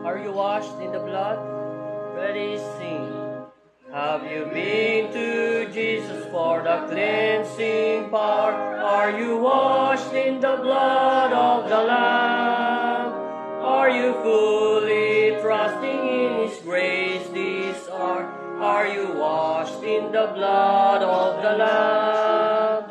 Are you washed in the blood? Ready, sing. Have you been to Jesus for the cleansing power? Are you washed in the blood of the Lamb? Are you fully trusting in His grace this hour? Are you washed in the blood of the Lamb?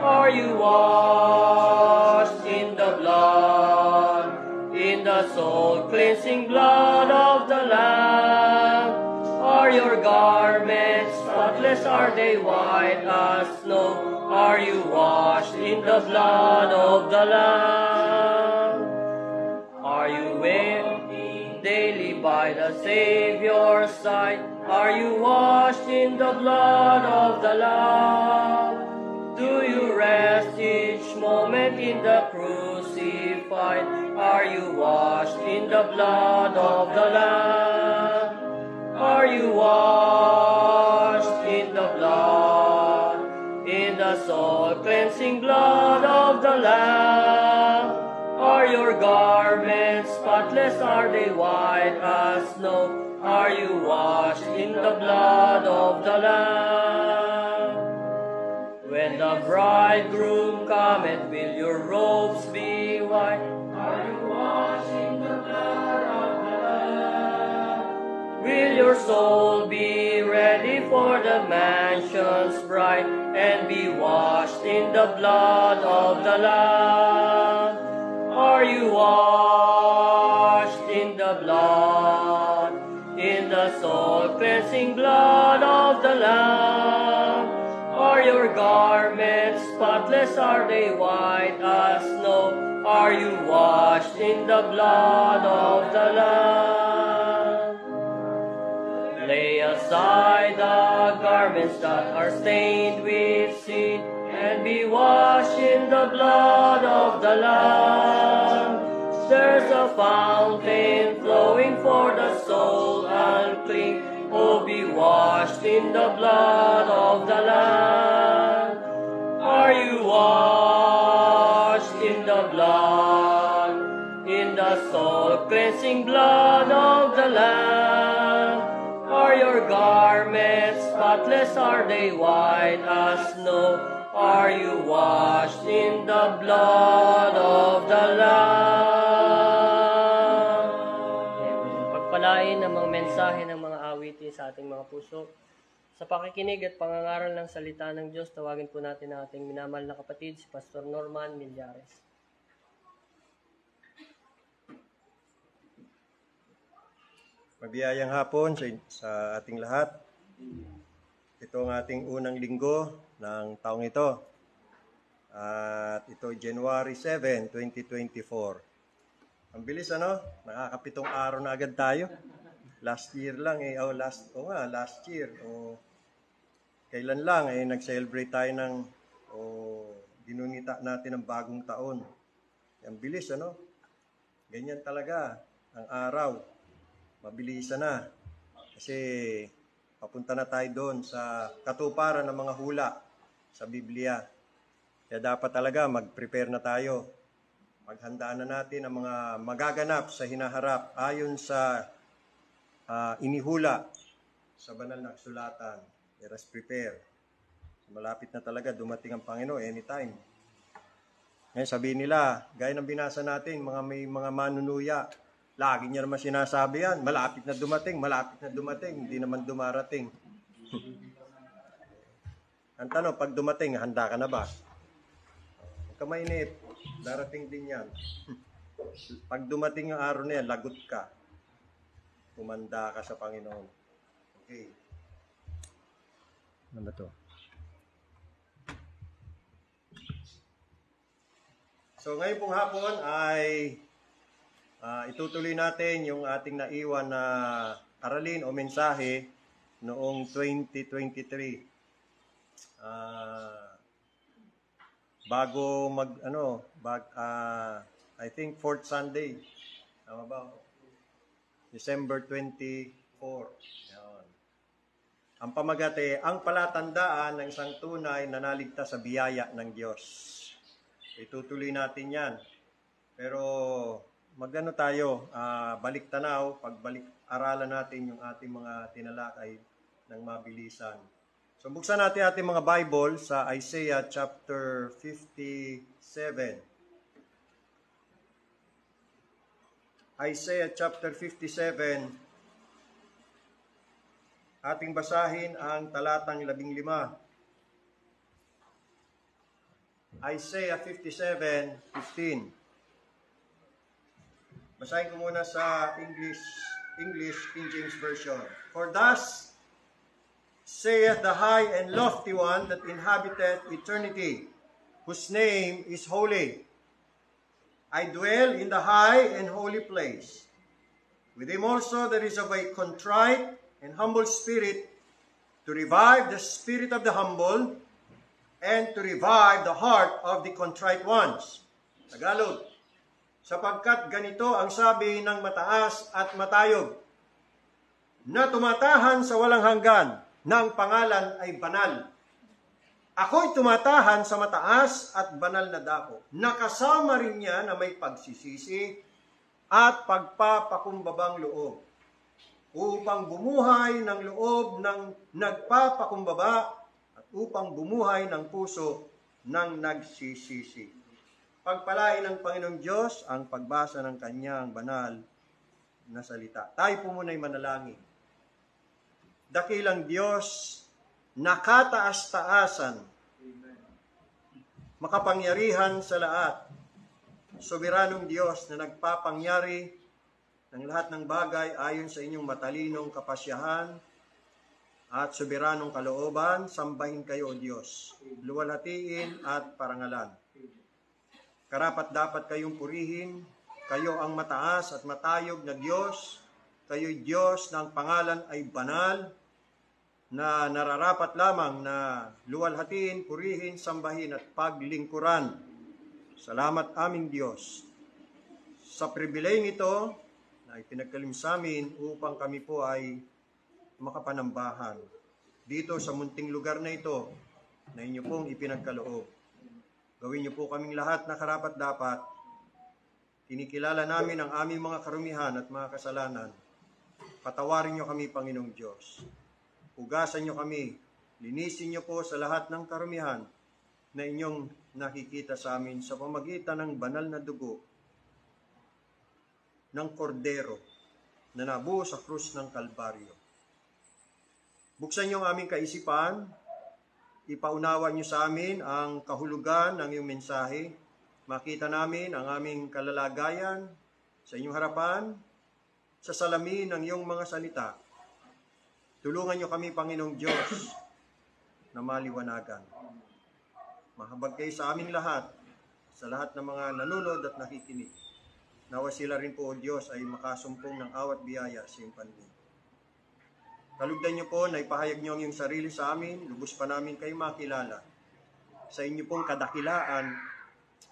Are you washed in the blood, in the soul-cleansing blood of the Lamb? Are your garments spotless? Are they white as snow? Are you washed in the blood of the Lamb? Are you waiting daily by the Savior's side? Are you washed in the blood of the Lamb? Do you rest each moment in the crucified? Are you washed in the blood of the Lamb? Are you washed in the blood, in the soul-cleansing blood of the Lamb? Are your garments spotless? Are they white as snow? Are you washed in the blood of the Lamb? When the bridegroom cometh, will your robes be white? Are you washed in the blood of the Lamb? Will your soul be ready for the mansion's bride, and be washed in the blood of the Lamb? Are you washed in the blood, in the soul-cleansing blood of the Lamb? Are your garments spotless? Are they white as snow? Are you washed in the blood of the Lamb? Lay aside the garments that are stained with sin, and be washed in the blood of the Lamb. There's a fountain flowing for the soul unclean. Oh, be washed in the blood of the Lamb. Are you washed in the blood, in the soul-cleansing blood of the Lamb? Are your garments spotless? Are they white as snow? Are you washed in the blood of the Lamb? Pagpalain ang mga mensahe ng mga awitin sa ating mga puso. Sa pakikinig at pangangaral ng salita ng Diyos, tawagin po natin ang ating minamahal na kapatid, si Pastor Norman Millares. Mabiyayang hapon sa ating lahat. Ito ang ating unang linggo ng taong ito. At ito January 7, 2024. Ang bilis nakakapitong araw na agad tayo. Last year lang last year. Kailan lang nag-celebrate tayo ng ginunita natin ng bagong taon. Ang bilis Ganyan talaga ang araw. Mabilisan na. Kasi papunta na tayo doon sa katuparan ng mga hula sa Biblia. Kaya dapat talaga mag-prepare na tayo. Maghandaan na natin ang mga magaganap sa hinaharap ayon sa inihula sa banal na kasulatan. Let us prepare. Malapit na talaga dumating ang Panginoon anytime. Ngayon sabihin nila, gaya ng binasa natin, may mga manunuya, lagi niya naman sinasabi yan, malapit na dumating, hindi naman dumarating. Ang tanong, pag dumating, handa ka na ba? Huwag ka mainip, darating din yan. Pag dumating ang araw na yan, lagot ka. Tumanda ka sa Panginoon. Okay. Ano ba to? So ngayon pong hapon ay itutuloy natin yung ating naiwan na aralin o mensahe noong 2023. Bago I think 4th Sunday. Tama ba? December 24. Yan. Ang pamagate, ang palatandaan ng isang tunay na naligtas sa biyaya ng Diyos. Itutuloy natin yan. Pero Magano tayo, balik tanaw, pagbalik-aralan natin yung ating mga tinalakay ng mabilisan. So buksan natin ating mga Bible sa Isaiah chapter 57. Isaiah chapter 57, ating basahin ang talatang 15. Isaiah 57:15. Basahin ko muna sa English King James Version. For thus saith the high and lofty one that inhabiteth eternity, whose name is holy. I dwell in the high and holy place. With him also there is of a contrite and humble spirit, to revive the spirit of the humble, and to revive the heart of the contrite ones. Tagalog. Sapagkat ganito ang sabi ng mataas at matayog, na tumatahan sa walang hanggan, na ang pangalan ay banal. Ako'y tumatahan sa mataas at banal na dako. Nakasama rin niya na may pagsisisi at pagpapakumbabang loob, upang bumuhay ng loob ng nagpapakumbaba at upang bumuhay ng puso ng nagsisisi. Pagpalain ng Panginoong Diyos ang pagbasa ng kanyang banal na salita. Tayo po muna'y manalangin. Dakilang Diyos, nakataas-taasan, makapangyarihan sa lahat, soberanong Diyos na nagpapangyari ng lahat ng bagay ayon sa inyong matalinong kapasyahan at soberanong kalooban, sambahin kayo o Diyos, luwalhatiin at parangalan. Karapat dapat kayong purihin, kayo ang mataas at matayog na Diyos, kayo'y Diyos na ang pangalan ay banal, na nararapat lamang na luwalhatiin, purihin, sambahin at paglingkuran. Salamat aming Diyos sa pribileheng ito na ipinagkalim sa amin upang kami po ay makapanambahan dito sa munting lugar na ito na inyo pong ipinagkaloob. Gawin niyo po kaming lahat na karapat-dapat. Kinikilala namin ang aming mga karumihan at mga kasalanan. Patawarin niyo kami, Panginoong Diyos. Hugasan niyo kami. Linisin niyo po sa lahat ng karumihan na inyong nakikita sa amin sa pamagitan ng banal na dugo ng kordero na nabuo sa krus ng Kalbaryo. Buksan niyo ang aming kaisipan. Ipaunawa niyo sa amin ang kahulugan ng iyong mensahe. Makita namin ang aming kalalagayan sa inyong harapan, sa salamin ng iyong mga salita. Tulungan niyo kami, Panginoong Diyos, na maliwanagan. Mahabag kayo sa aming lahat, sa lahat ng mga nanonood at nakikinig. Nawa sila rin po, O Diyos, ay makasumpong ng awat biyaya sa iyong paningin. Kalugdan niyo po na ipahayag niyo ang iyong sarili sa amin, lubos pa namin kayo makilala. Sa inyo pong kadakilaan,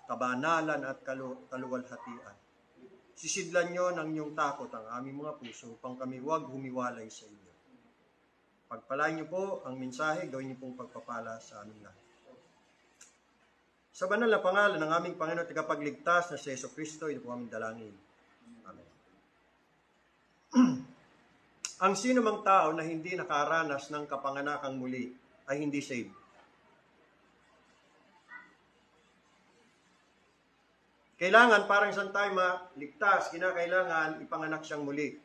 kabanalan at kaluwalhatian. Sisidlan niyo ng iyong takot ang aming mga puso upang kami huwag humiwalay sa inyo. Pagpalain niyo po ang mensahe, gawin niyo pong pagpapala sa aming lahat. Sa banal na pangalan ng aming Panginoon at Tagapagligtas na si Jesucristo, ito po aming dalangin. Amen. Ang sino mang tao na hindi nakaranas ng kapanganakang muli ay hindi saved. Kailangan parang isang tayo maligtas, kinakailangan ipanganak siyang muli.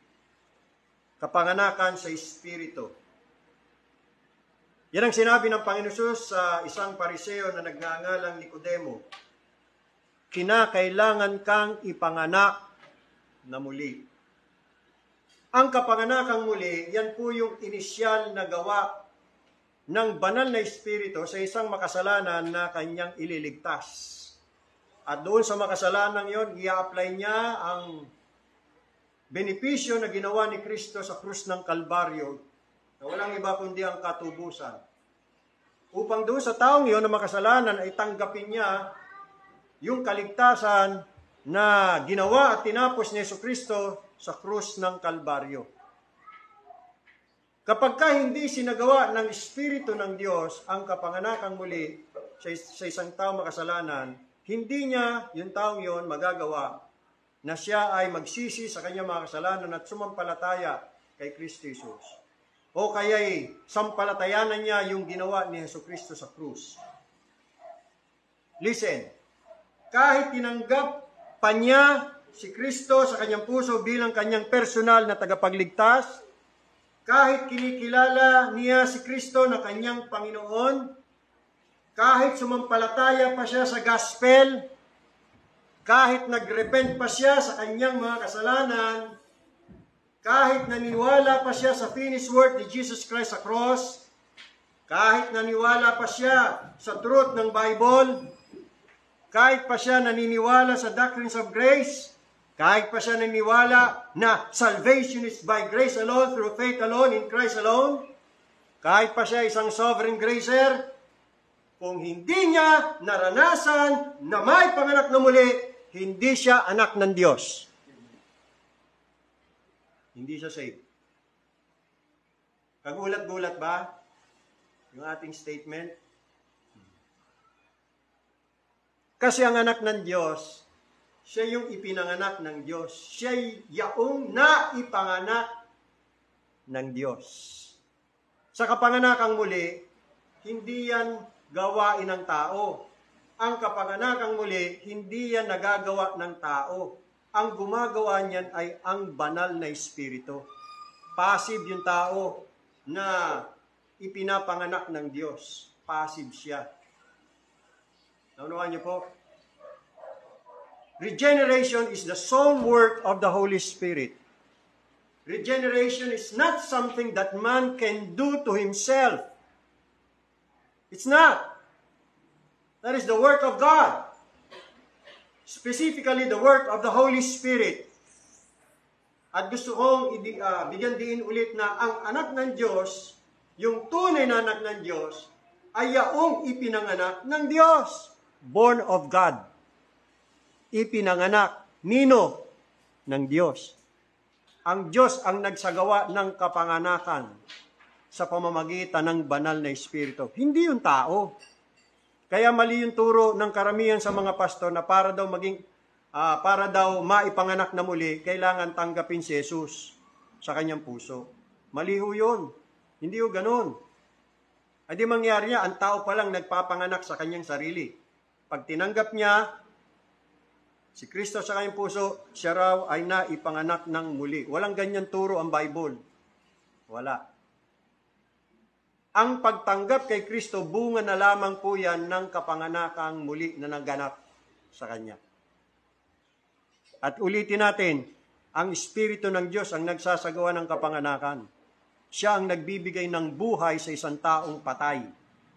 Kapanganakan sa Espiritu. Yan ang sinabi ng Panginoon Jesus sa isang pariseo na nagngangalang Nicodemo. Kinakailangan kang ipanganak na muli. Ang kapanganakang muli, yan po yung inisyal na gawa ng banal na Espiritu sa isang makasalanan na kanyang ililigtas. At doon sa makasalanan yon, i-apply niya ang benepisyo na ginawa ni Kristo sa krus ng Kalbaryo, na walang iba kundi ang katubusan. Upang doon sa taong yon na makasalanan ay tanggapin niya yung kaligtasan na ginawa at tinapos ni Jesucristo sa krus ng Kalbaryo. Kapag ka hindi sinagawa ng Espiritu ng Diyos ang kapanganakang muli sa isang tao makasalanan, hindi niya yung taong yon magagawa na siya ay magsisi sa kanyang mga kasalanan at sumampalataya kay Kristo Jesus. O kaya'y sampalatayanan niya yung ginawa ni Jesucristo sa krus. Listen, kahit tinanggap pa niya si Kristo sa kanyang puso bilang kanyang personal na tagapagligtas, kahit kinikilala niya si Kristo na kanyang Panginoon, kahit sumampalataya pa siya sa gospel, kahit nagrepent pa siya sa kanyang mga kasalanan, kahit naniwala pa siya sa finished work ni Jesus Christ sa cross, kahit naniwala pa siya sa truth ng Bible, kahit pa siya naniniwala sa doctrines of grace, kahit pa siya naniniwala na salvation is by grace alone, through faith alone, in Christ alone, kahit pa siya isang sovereign gracer, kung hindi niya naranasan na may panganak na muli, hindi siya anak ng Diyos. Hindi siya saved. Kagulat-gulat ba yung ating statement? Kasi ang anak ng Diyos, siya yung ipinanganak ng Diyos. Siya yung naipanganak ng Diyos. Sa kapanganakang muli, hindi yan gawain ng tao. Ang kapanganakang muli, hindi yan nagagawa ng tao. Ang gumagawa niyan ay ang banal na Espiritu. Passive yung tao na ipinapanganak ng Diyos. Passive siya. Naunawaan niyo po? Regeneration is the sole work of the Holy Spirit. Regeneration is not something that man can do to himself. It's not. That is the work of God. Specifically, the work of the Holy Spirit. At gusto kong bigyan din ulit na ang anak ng Diyos, yung tunay na anak ng Diyos, ay yaong ipinanganak ng Diyos. Born of God. Ipinanganak. Nino? Ng Diyos. Ang Diyos ang nagsagawa ng kapanganakan sa pamamagitan ng banal na Espiritu. Hindi yung tao. Kaya mali yung turo ng karamihan sa mga pastor na para daw maipanganak na muli, kailangan tanggapin si Jesus sa kanyang puso. Mali ho yun. Hindi ho ganun. Ay di mangyari niya, ang tao pa lang nagpapanganak sa kanyang sarili. Pag tinanggap niya si Kristo sa kanyang puso, siya raw ay naipanganak ng muli. Walang ganyan turo ang Bible. Wala. Ang pagtanggap kay Kristo, bunga na lamang po yan ng kapanganakang muli na naganap sa Kanya. At ulitin natin, ang Espiritu ng Diyos ang nagsasagawa ng kapanganakan. Siya ang nagbibigay ng buhay sa isang taong patay.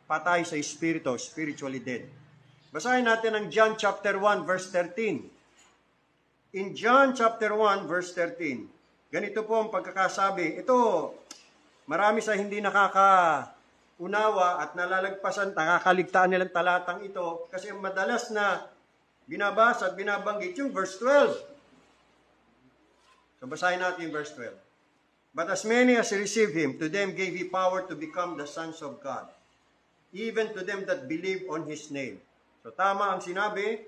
Patay sa Espiritu, spiritually dead. Basahin natin ang John chapter 1, verse 13. In John chapter 1, verse 13, ganito po ang pagkakasabi. Ito, marami sa hindi nakakaunawa at nalalagpasan, nakakaligtaan nilang talatang ito kasi madalas na binabasa at binabanggit yung verse 12. So basahin natin yung verse 12. But as many as received Him, to them gave He power to become the sons of God, even to them that believe on His name. So tama ang sinabi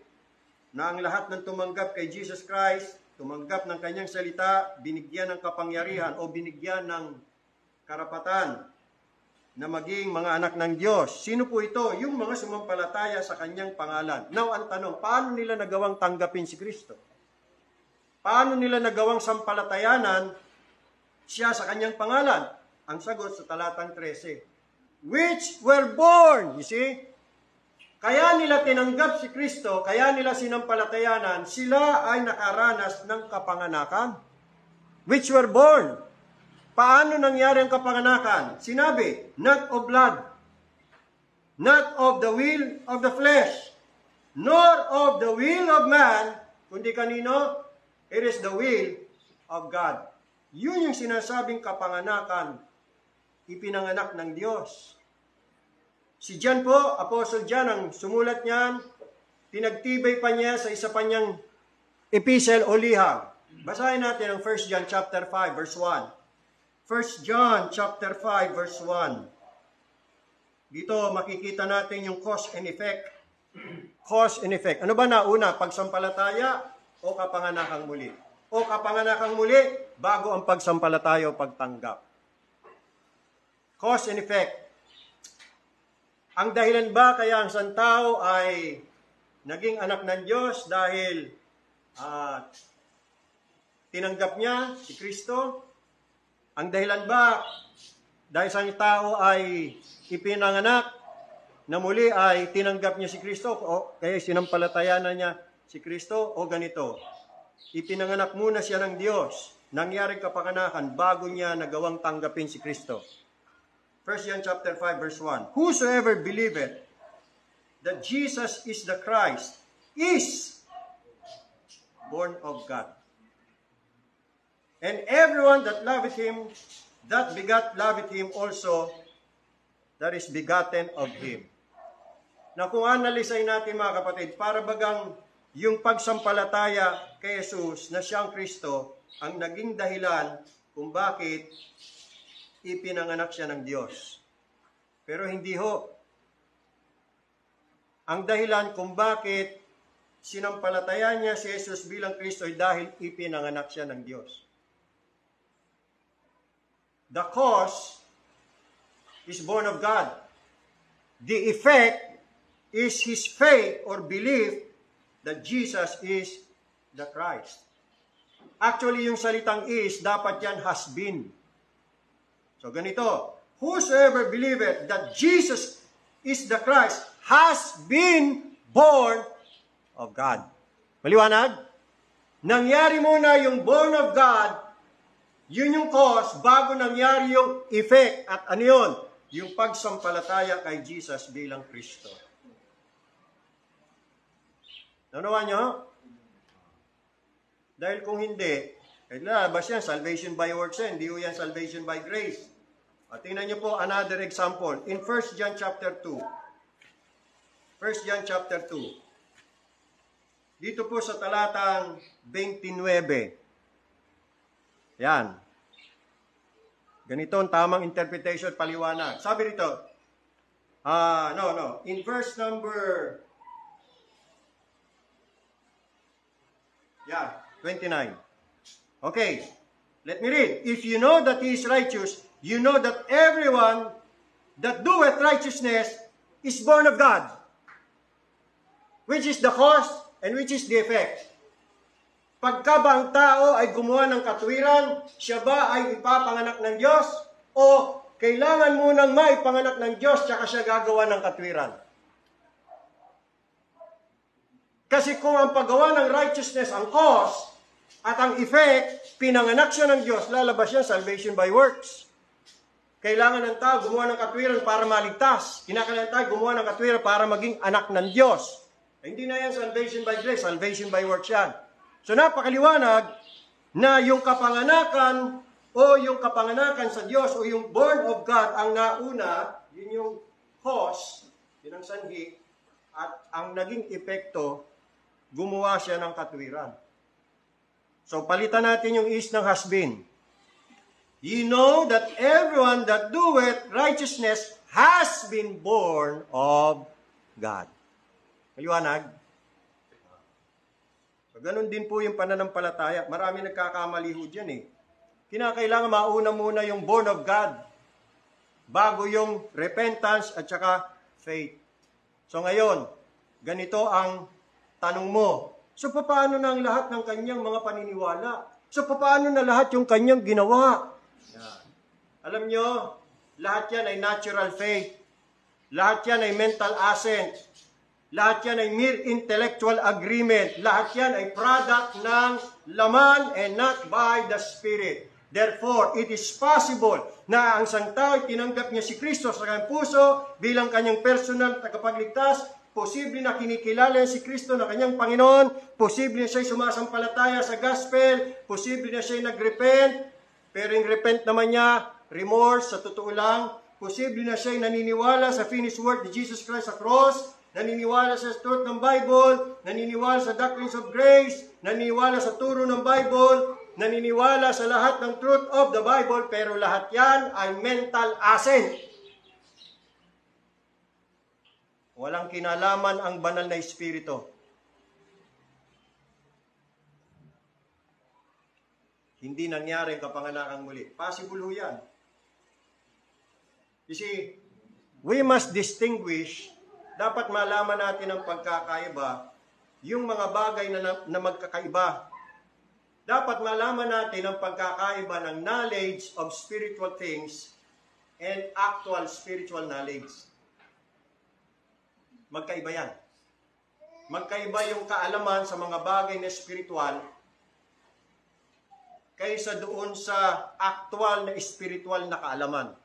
na ang lahat ng tumanggap kay Jesus Christ, tumanggap ng kanyang salita, binigyan ng kapangyarihan o binigyan ng karapatan na maging mga anak ng Diyos. Sino po ito? Yung mga sumampalataya sa kanyang pangalan. Now, ang tanong, paano nila nagawang tanggapin si Kristo? Paano nila nagawang sampalatayanan siya sa kanyang pangalan? Ang sagot sa talatang 13. Which were born, you see? Kaya nila tinanggap si Kristo, kaya nila sinampalatayanan, sila ay nakaranas ng kapanganakan. Which were born. Paano nangyari ang kapanganakan? Sinabi, not of blood, not of the will of the flesh, nor of the will of man, kundi kanino? It is the will of God. Yun yung sinasabing kapanganakan, ipinanganak ng Diyos. Si John po, Apostle John, ang sumulat niyan, pinagtibay pa niya sa isa pa niyang epistle o liham. Basahin natin ang 1 John chapter 5, verse 1. 1 John chapter 5, verse 1. Dito makikita natin yung cause and effect. Cause and effect. Ano ba nauna? Pagsampalataya o kapanganakang muli? O kapanganakang muli bago ang pagsampalataya o pagtanggap? Cause and effect. Ang dahilan ba kaya ang isang tao ay naging anak ng Diyos dahil tinanggap niya si Kristo? Ang dahilan ba dahil isang tao ay ipinanganak na muli ay tinanggap niya si Kristo o kaya sinampalatayan na niya si Kristo o ganito? Ipinanganak muna siya ng Diyos, nangyari kapanganakan bago niya nagawang tanggapin si Kristo. 1 John chapter 5 verse 1. Whosoever believeth that Jesus is the Christ is born of God. And everyone that loveth him, that loveth him also, that is begotten of him. Na kung analisay natin mga kapatid, para bagang yung pagsampalataya kay Jesus na siyang Kristo ang naging dahilan kung bakit ipinanganak siya ng Diyos. Pero hindi ho. Ang dahilan kung bakit sinampalatayan niya si Jesus bilang Kristo ay dahil ipinanganak siya ng Diyos. The cause is born of God. The effect is his faith or belief that Jesus is the Christ. Actually, yung salitang is, dapat yan has been. So ganito, whosoever believeth that Jesus is the Christ has been born of God. Maliwanag? Nangyari muna yung born of God, yun yung cause, bago nangyari yung effect. At ano yun? Yung pagsampalataya kay Jesus bilang Kristo. Naunawaan nyo? Dahil kung hindi, labas yan, salvation by works yan, hindi yan salvation by grace. At tingnan nyo po another example. In 1 John chapter 2. 1 John chapter 2. Dito po sa talatang 29. Yan. Ganito ang tamang interpretation, paliwanag. Sabi rito, in verse number 29. Okay, let me read. If you know that he is righteous, you know that everyone that doeth righteousness is born of God. Which is the cause and which is the effect. Pagka ba ang tao ay gumawa ng katwiran, siya ba ay ipapanganak ng Diyos? O kailangan munang maipanganak ng Diyos tsaka siya gagawa ng katwiran? Kasi kung ang paggawa ng righteousness ang cause at ang effect, pinanganak siya ng Diyos, lalabas yan salvation by works. Kailangan ng tao gumawa ng katwiran para maligtas. Kinakailangan tayo gumawa ng katwiran para maging anak ng Diyos. Hindi na yan salvation by grace, salvation by works yan. So napakaliwanag na yung kapanganakan o yung kapanganakan sa Diyos o yung born of God ang nauna, yun yung cause, yun ang sanhi, at ang naging epekto, gumawa siya ng katwiran. So palitan natin yung is ng has been. You know that everyone that doeth righteousness has been born of God. Maliwanag? So ganun din po yung pananampalataya. Marami nagkakamali ho dyan eh. Kinakailangan mauna muna yung born of God bago yung repentance at saka faith. So ngayon, ganito ang tanong mo. So paano na ang lahat ng kanyang mga paniniwala? So paano na lahat yung kanyang ginawa? Yan. Alam nyo, lahat yan ay natural faith. Lahat yan ay mental assent. Lahat yan ay mere intellectual agreement. Lahat yan ay product ng laman and not by the Spirit. Therefore, it is possible na ang isang tao ay tinanggap niya si Kristo sa kanyang puso bilang kanyang personal tagapagligtas. Posible na kinikilala niya si Kristo na kanyang Panginoon. Posible na siya'y sumasampalataya sa gospel. Posible na siya'y nagrepent. Pero yung repent naman niya, remorse, sa totoo lang. Posible na siya'y naniniwala sa finished work ni Jesus Christ sa cross. Naniniwala sa truth ng Bible. Naniniwala sa doctrines of grace. Naniniwala sa turo ng Bible. Naniniwala sa lahat ng truth of the Bible. Pero lahat yan ay mental assent. Walang kinalaman ang banal na espiritu. hindi nangyari ang kapanganakang muli. Possible ho yan. You see, we must distinguish, dapat malaman natin ang pagkakaiba, yung mga bagay na magkakaiba. Dapat malaman natin ang pagkakaiba ng knowledge of spiritual things and actual spiritual knowledge. Magkaiba yan. Magkaiba yung kaalaman sa mga bagay na spiritual kaysa doon sa actual na spiritual na kaalaman.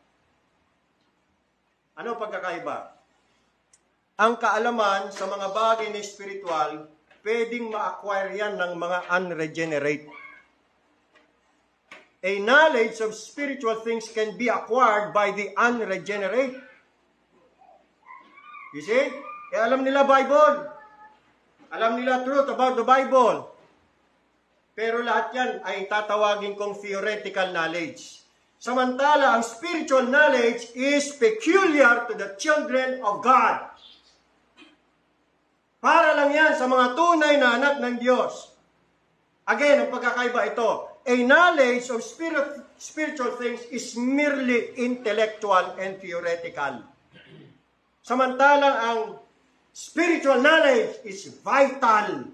Ano pagkakaiba? Ang kaalaman sa mga bagay na spiritual, pwedeng ma-acquire yan ng mga unregenerate. A knowledge of spiritual things can be acquired by the unregenerate. You see? Kaya alam nila Bible. Alam nila truth about the Bible. Pero lahat yan ay tatawagin kong theoretical knowledge. Samantala, ang spiritual knowledge is peculiar to the children of God. Para lang yan sa mga tunay na anak ng Diyos. Again, ang pagkakaiba ito. A knowledge of spiritual things is merely intellectual and theoretical. Samantalang ang spiritual knowledge is vital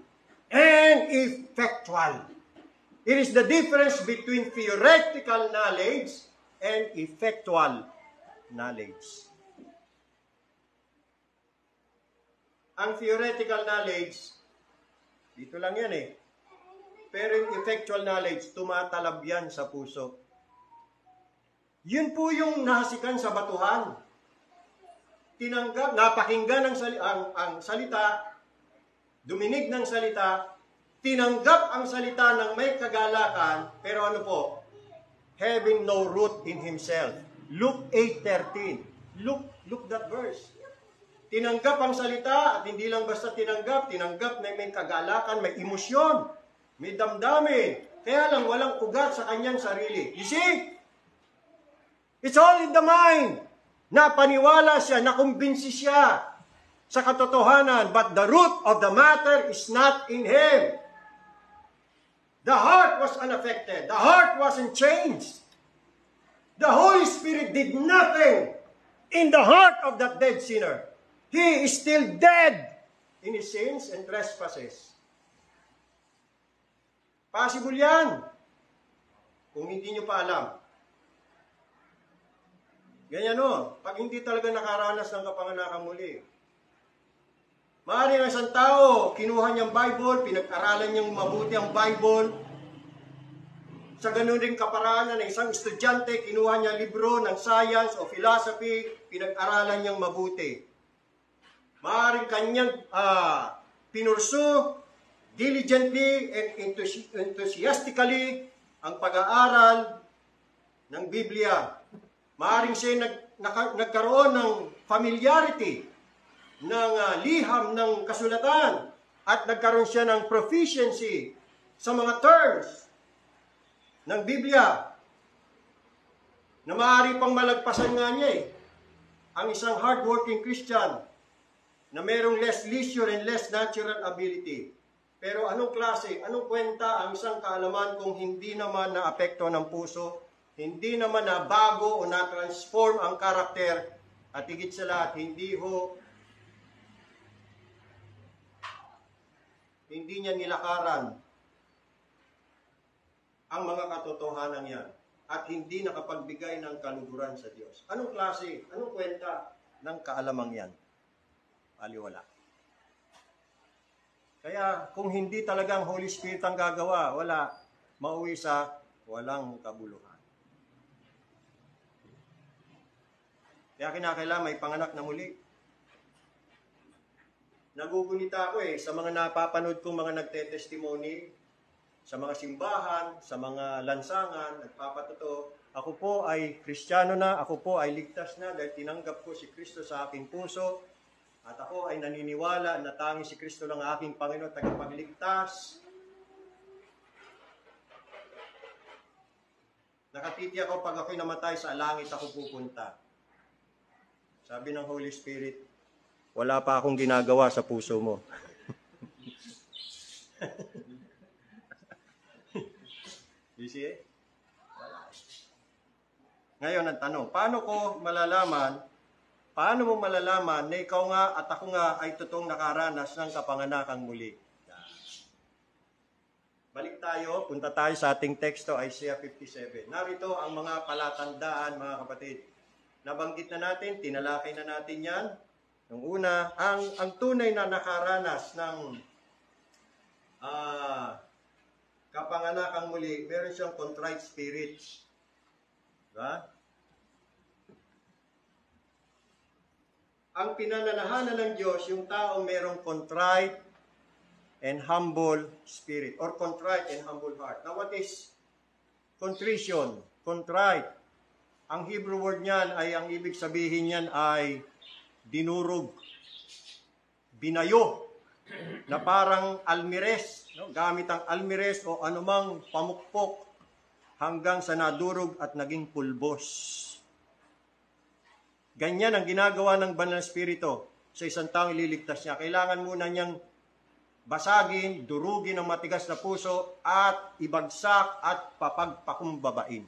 and effectual. It is the difference between theoretical knowledge and effectual knowledge. Ang theoretical knowledge, dito lang yan eh. Pero yung effectual knowledge, tumatalab yan sa puso. Yun po yung nahasikan sa batuhan. Tinanggap, napakinggan ang salita, duminig ng salita, tinanggap ang salita ng may kagalakan, pero ano po? Having no root in himself. Luke 8:13. Look that verse. Tinanggap ang salita at hindi lang basta tinanggap na may kagalakan, may emosyon, may damdamin. Kaya lang walang ugat sa kanyang sarili. You see? It's all in the mind. Napaniwala siya, nakumbinsi siya sa katotohanan, but the root of the matter is not in him. The heart was unaffected. The heart wasn't changed. The Holy Spirit did nothing in the heart of that dead sinner. He is still dead in his sins and trespasses. Possible yan. Kung hindi nyo pa alam. Ganyan o. Pag hindi talaga nakaranas ng kapanganakan muli. Maaaring ang isang tao, kinuha niyang Bible, pinag-aralan niyang mabuti ang Bible. Sa ganun rin kaparaanan ng isang estudyante, kinuha niya libro ng science o philosophy, pinag-aralan niyang mabuti. Maaaring kanyang pinursu diligently and enthusiastically ang pag-aaral ng Biblia. Maaaring siya nagkaroon ng familiarity ng liham ng kasulatan at nagkaroon siya ng proficiency sa mga terms ng Biblia na maaari pang malagpasan nga niya ang isang hardworking Christian na mayroong less leisure and less natural ability. Pero anong klase, anong kwenta ang isang kaalaman kung hindi naman naapekto ng puso, hindi naman na bago o na-transform ang karakter, at higit sa lahat, hindi niya nilakaran ang mga katotohanan yan at hindi nakapagbigay ng kaluguran sa Diyos. Anong klase, anong kwenta ng kaalamang yan? Aliwala. Kaya kung hindi talagang Holy Spirit ang gagawa, wala, mauwi sa walang kabuluhan. Kaya kinakailangan may panganak na muli. Nagugunita ako sa mga napapanood kong mga nagtetestimony, sa mga simbahan, sa mga lansangan, nagpapatotoo. Ako po ay Kristiyano na, ako po ay ligtas na dahil tinanggap ko si Kristo sa aking puso. At ako ay naniniwala na tanging si Kristo lang aking Panginoon at tagapagligtas. Nakatiti ako pag ako'y namatay sa langit ako pupunta. Sabi ng Holy Spirit, wala pa akong ginagawa sa puso mo. You see? Wala. Ngayon ang tanong, paano mo malalaman na ikaw nga at ako nga ay totoong nakaranas ng kapanganakang muli? Balik tayo, punta tayo sa ating teksto, Isaiah 57. Narito ang mga palatandaan, mga kapatid. Nabanggit na natin, tinalakay na natin yan. Nung una, ang tunay na nakaranas ng kapanganakang muli, meron siyang contrite spirit. Diba? Ang pinananahanan ng Diyos, yung taong merong contrite and humble spirit, or contrite and humble heart. Now, what is contrition? Contrite. Ang Hebrew word niyan ay, ang ibig sabihin niyan ay dinurog, binayo, na parang almires, no? Gamit ang almires o anumang pamukpok hanggang sa nadurog at naging pulbos. Ganyan ang ginagawa ng Banal na Espiritu sa isang taong ililigtas niya. Kailangan muna niyang basagin, durugin ang matigas na puso at ibagsak at papagpakumbabain.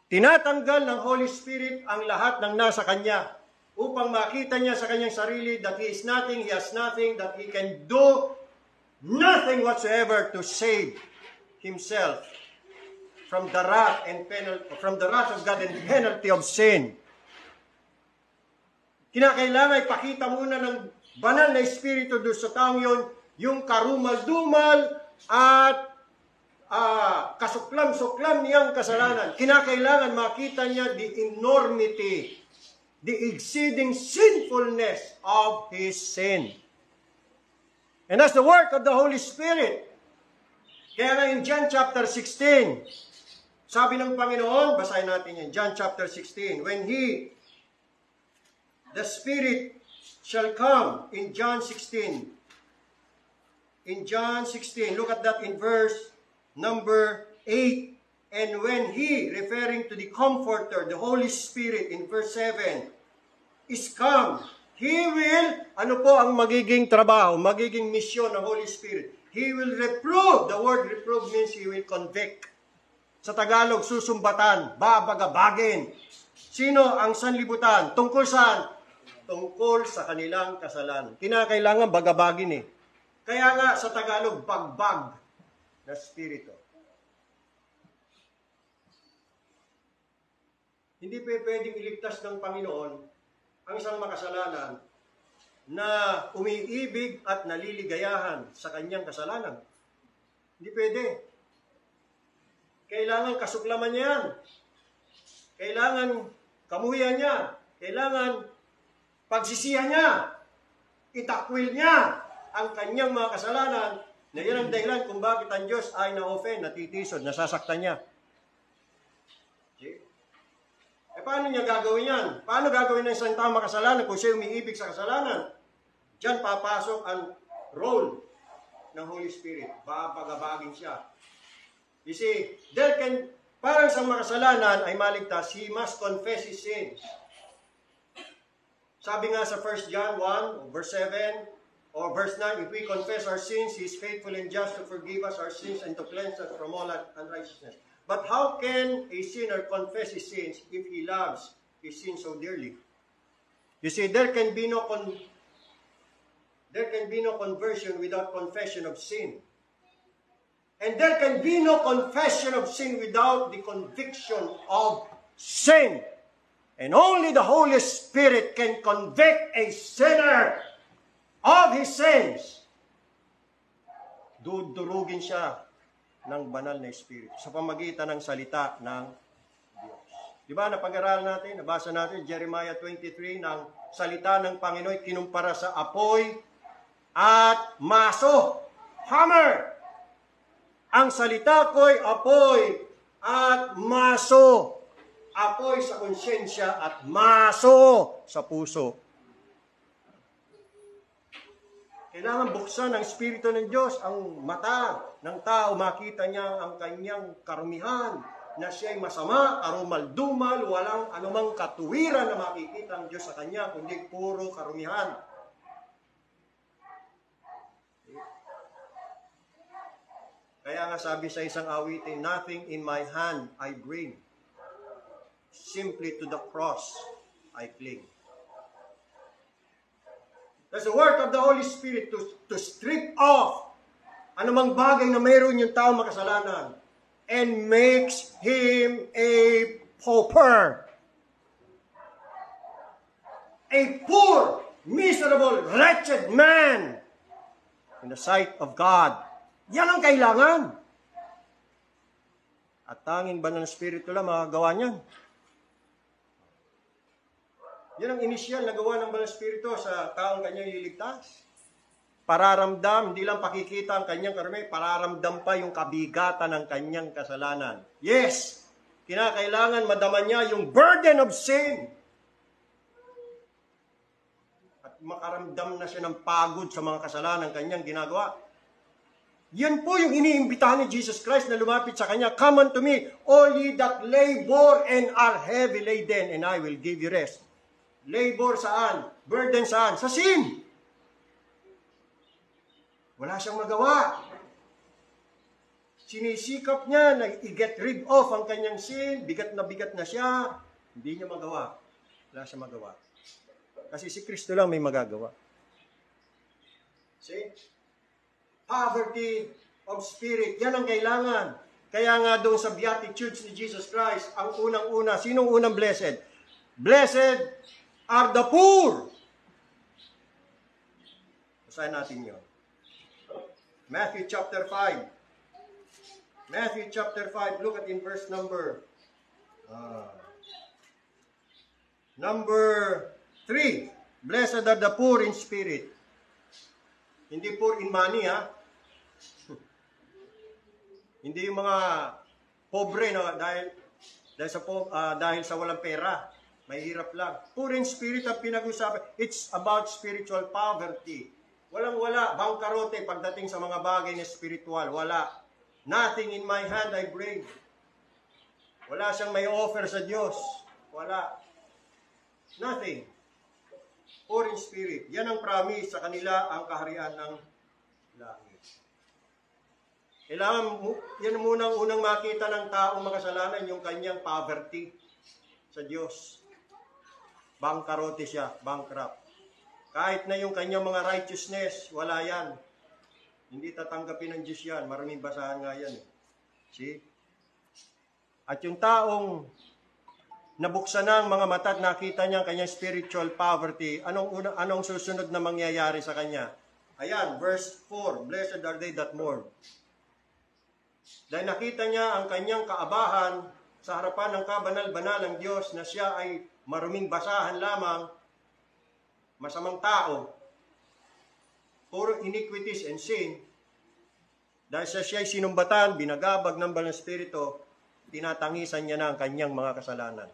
Tinatanggal ng Holy Spirit ang lahat ng nasa Kanya upang makita niya sa Kanyang sarili that He is nothing, He has nothing, that He can do nothing whatsoever to save Himself from the wrath of God and penalty of sin. Kinakailangan ipakita muna ng Banal na Espiritu doon sa taong yun, yung karumal-dumal at kasuklam-suklam niyang kasalanan. Kinakailangan makita niya the enormity, the exceeding sinfulness of his sin. And that's the work of the Holy Spirit. Kaya nga in John chapter 16, sabi ng Panginoon, basahin natin yan, John chapter 16, when the Spirit shall come in John 16. In John 16, look at that in verse number 8. And when He, referring to the Comforter, the Holy Spirit, in verse 7, is come, He will, ano po ang magiging trabaho, magiging misyon ng Holy Spirit? He will reprove. The word reprove means He will convict. Sa Tagalog, susumbatan, babagabagin. Sino ang sanlibutan? Tungkol saan? Tungkol sa kanilang kasalanan. Kinakailangan bagabagin eh. Kaya nga sa Tagalog, bagbag na spirito. Hindi pwedeng iligtas ng Panginoon ang isang makasalanan na umiibig at naliligayahan sa kanyang kasalanan. Hindi pwede. Kailangan kasuklaman niya yan. Kailangan kamuhian niya. Kailangan pagsisihan niya. Itakwil niya ang kanyang mga kasalanan na yan ang dahilan kung bakit ang Diyos ay na-offend, natitisod, nasasaktan niya. See? Paano niya gagawin yan? Paano gagawin ng isang taong makasalanan kung siya umiibig sa kasalanan? Diyan papasok ang role ng Holy Spirit. Babagabagin siya. You see, parang sa makasalanan ay maligtas, he must confess his sins. Sabi nga sa 1 John 1, verse 7, or verse 9, if we confess our sins, He is faithful and just to forgive us our sins and to cleanse us from all unrighteousness. But how can a sinner confess his sins if he loves his sin so dearly? You see, there can be no conversion without confession of sin. And there can be no confession of sin without the conviction of sin. And only the Holy Spirit can convict a sinner of his sins. Dudurugin siya ng banal na Espiritu sa pamagitan ng salita ng Diyos. Di ba, napag-aralan natin, nabasa natin, Jeremiah 23, ng salita ng Panginoon kinumpara sa apoy at maso. Hammer! Ang salita ko'y apoy at maso. Apoy sa konsyensya at maso sa puso. Kailangan buksan ng Espiritu ng Diyos ang mata ng tao, makita niya ang kanyang karumihan, na siya'y masama, karumal-dumal, walang anumang katuwiran na makikita ang Diyos sa kanya, kundi puro karumihan. Kaya nga sabi sa isang awitin, nothing in my hand I bring. Simply to the cross I cling. That's the work of the Holy Spirit to strip off anumang bagay na mayroon yung tao makasalanan and makes him a pauper. A poor, miserable, wretched man in the sight of God. Yan ang kailangan. At tanging banal na Espiritu lang makagawa niyan. Yan ang inisyal na gawa ng banal na Espiritu sa taong kanyang liligtas. Pararamdam, hindi lang pakikita ang kanyang karumihan, pararamdam pa yung kabigatan ng kanyang kasalanan. Yes, kinakailangan madama niya yung burden of sin. At makaramdam na siya ng pagod sa mga kasalanan kanyang ginagawa. Yan po yung iniimbitahan ni Jesus Christ na lumapit sa kanya. Come unto me, all ye that labor and are heavy laden, and I will give you rest. Labor saan? Burden saan? Sa sin. Wala siyang magawa. Sinisikap niya na i-get rid of ang kanyang sin. Bigat na siya. Hindi niya magawa. Wala siyang magawa. Kasi si Kristo lang may magagawa. See? Poverty of spirit. Yan ang kailangan. Kaya nga doon sa Beatitudes ni Jesus Christ, ang unang-una, sinong unang blessed? Blessed are the poor. Basahin natin yun. Matthew chapter 5. Matthew chapter 5, look at in verse number 3. Blessed are the poor in spirit. Hindi poor in money, ha? Hindi yung mga pobre, no? Dahil sa walang pera. Mahirap lang. Poor in spirit ang pinag-usapan. It's about spiritual poverty. Walang-wala, bangkarote pagdating sa mga bagay na spiritual. Wala. Nothing in my hand I bring. Wala siyang may offer sa Diyos. Wala. Nothing. Poor in spirit. Yan ang promise sa kanila, ang kaharian ng langit. Kailangan, yan muna ang unang makita ng taong makasalanan, yung kanyang poverty sa Diyos. Bangkarote siya, bankrupt. Kahit na yung kanyang mga righteousness, wala yan. Hindi tatanggapin ng Diyos yan. Maraming basahan nga yan. See? At yung taong nabuksan na ang mga mata at nakita niya ang kanyang spiritual poverty, anong susunod na mangyayari sa kanya? Ayan, verse 4, Blessed are they that mourn. Dahil nakita niya ang kanyang kaabahan sa harapan ng kabanal-banalang Diyos na siya ay maruming basahan lamang, masamang tao, puro iniquities and sin, dahil sa siya ay sinumbatan, binagabag ng banal na Espiritu, tinatangisan niya na ang kanyang mga kasalanan.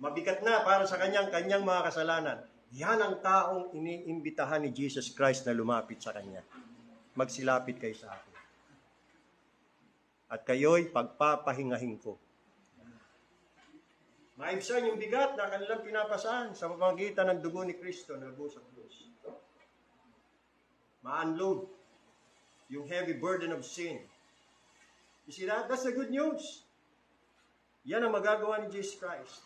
Mabigat na para sa kanyang mga kasalanan. Yan ang taong iniimbitahan ni Jesus Christ na lumapit sa kanya. Magsilapit kayo sa akin. At kayo'y pagpapahingahin ko. Maibsan yung bigat na kanilang pinapasan sa pamamagitan ng dugo ni Kristo na nabuhos sa krus. Ma-unload yung heavy burden of sin. You see that? That's the good news. Yan ang magagawa ni Jesus Christ.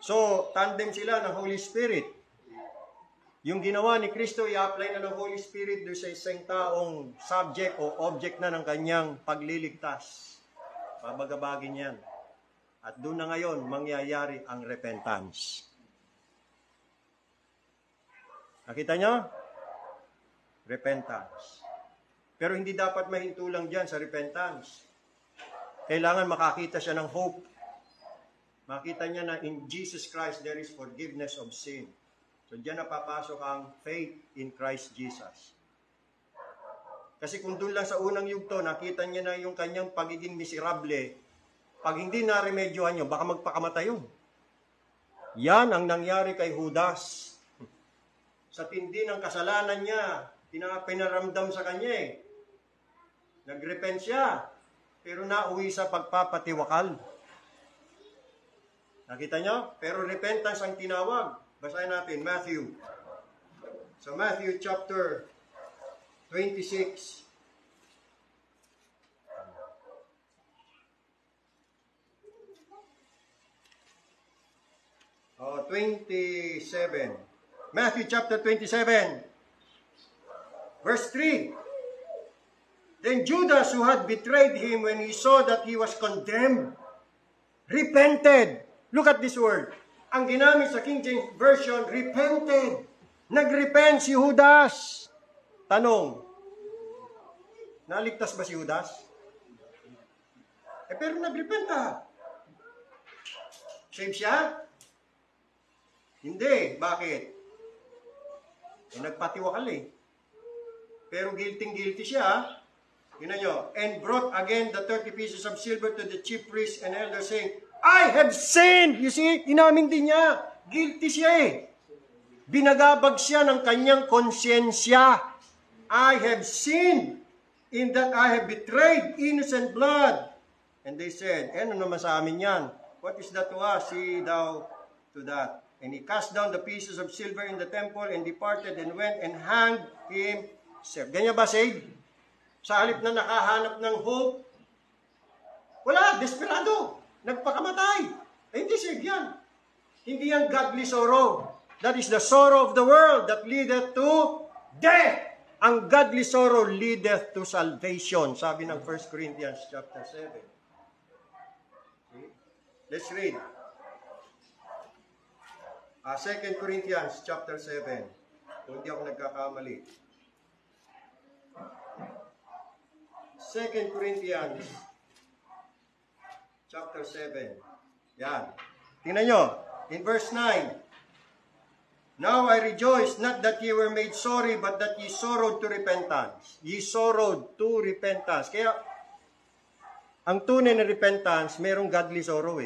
So, tandem sila ng Holy Spirit. Yung ginawa ni Kristo, i-apply na ng Holy Spirit doon sa isang taong subject o object na ng kanyang pagliligtas. Babagabagin yan. At doon na ngayon, mangyayari ang repentance. Nakita nyo? Repentance. Pero hindi dapat mahinto lang dyan sa repentance. Kailangan makakita siya ng hope. Makita niya na in Jesus Christ there is forgiveness of sin. So dyan napapasok ang faith in Christ Jesus. Kasi kung doon lang sa unang yugto, nakita niya na yung kanyang pagiging miserable, pag hindi na-remedyohan nyo, baka magpakamatay yun. Yan ang nangyari kay Judas. Sa tindi ng kasalanan niya, pinaramdam sa kanya eh. Nagrepent siya, pero nauwi sa pagpapatiwakal. Nakita nyo? Pero repentance ang tinawag. Basahin natin, Matthew. So Matthew chapter 26. 27. Matthew chapter 27, verse 3. Then Judas, who had betrayed him when he saw that he was condemned, repented. Look at this word. Ang ginamit sa King James Version, repented. Nagrepent si Judas. Tanong, naligtas ba si Judas? Pero nagrepent Save siya? Hindi. Bakit? Nagpatiwakal Pero guilty siya. Tingnan nyo. And brought again the 30 pieces of silver to the chief priests and elders, saying, I have sinned! You see, inamin din niya. Guilty siya Binagabag siya ng kanyang konsyensya. I have sinned in that I have betrayed innocent blood. And they said, ano naman sa amin yan? What is that to us? See thou to that. And he cast down the pieces of silver in the temple and departed and went and hanged himself. Ganyan ba, saved? Sa halip na nakahanap ng hope, wala, desperado. Nagpakamatay. Hindi saved yan. Hindi yan godly sorrow. That is the sorrow of the world that leadeth to death. Ang godly sorrow leadeth to salvation. Sabi ng 1 Corinthians chapter 7. See? Let's read. 2 Corinthians chapter 7. Kung hindi ako nagkakamali. 2 Corinthians chapter 7. Yan. Tingnan nyo. In verse 9. Now I rejoice, not that ye were made sorry, but that ye sorrowed to repentance. Ye sorrowed to repentance. Kaya, ang tunay na repentance, merong godly sorrow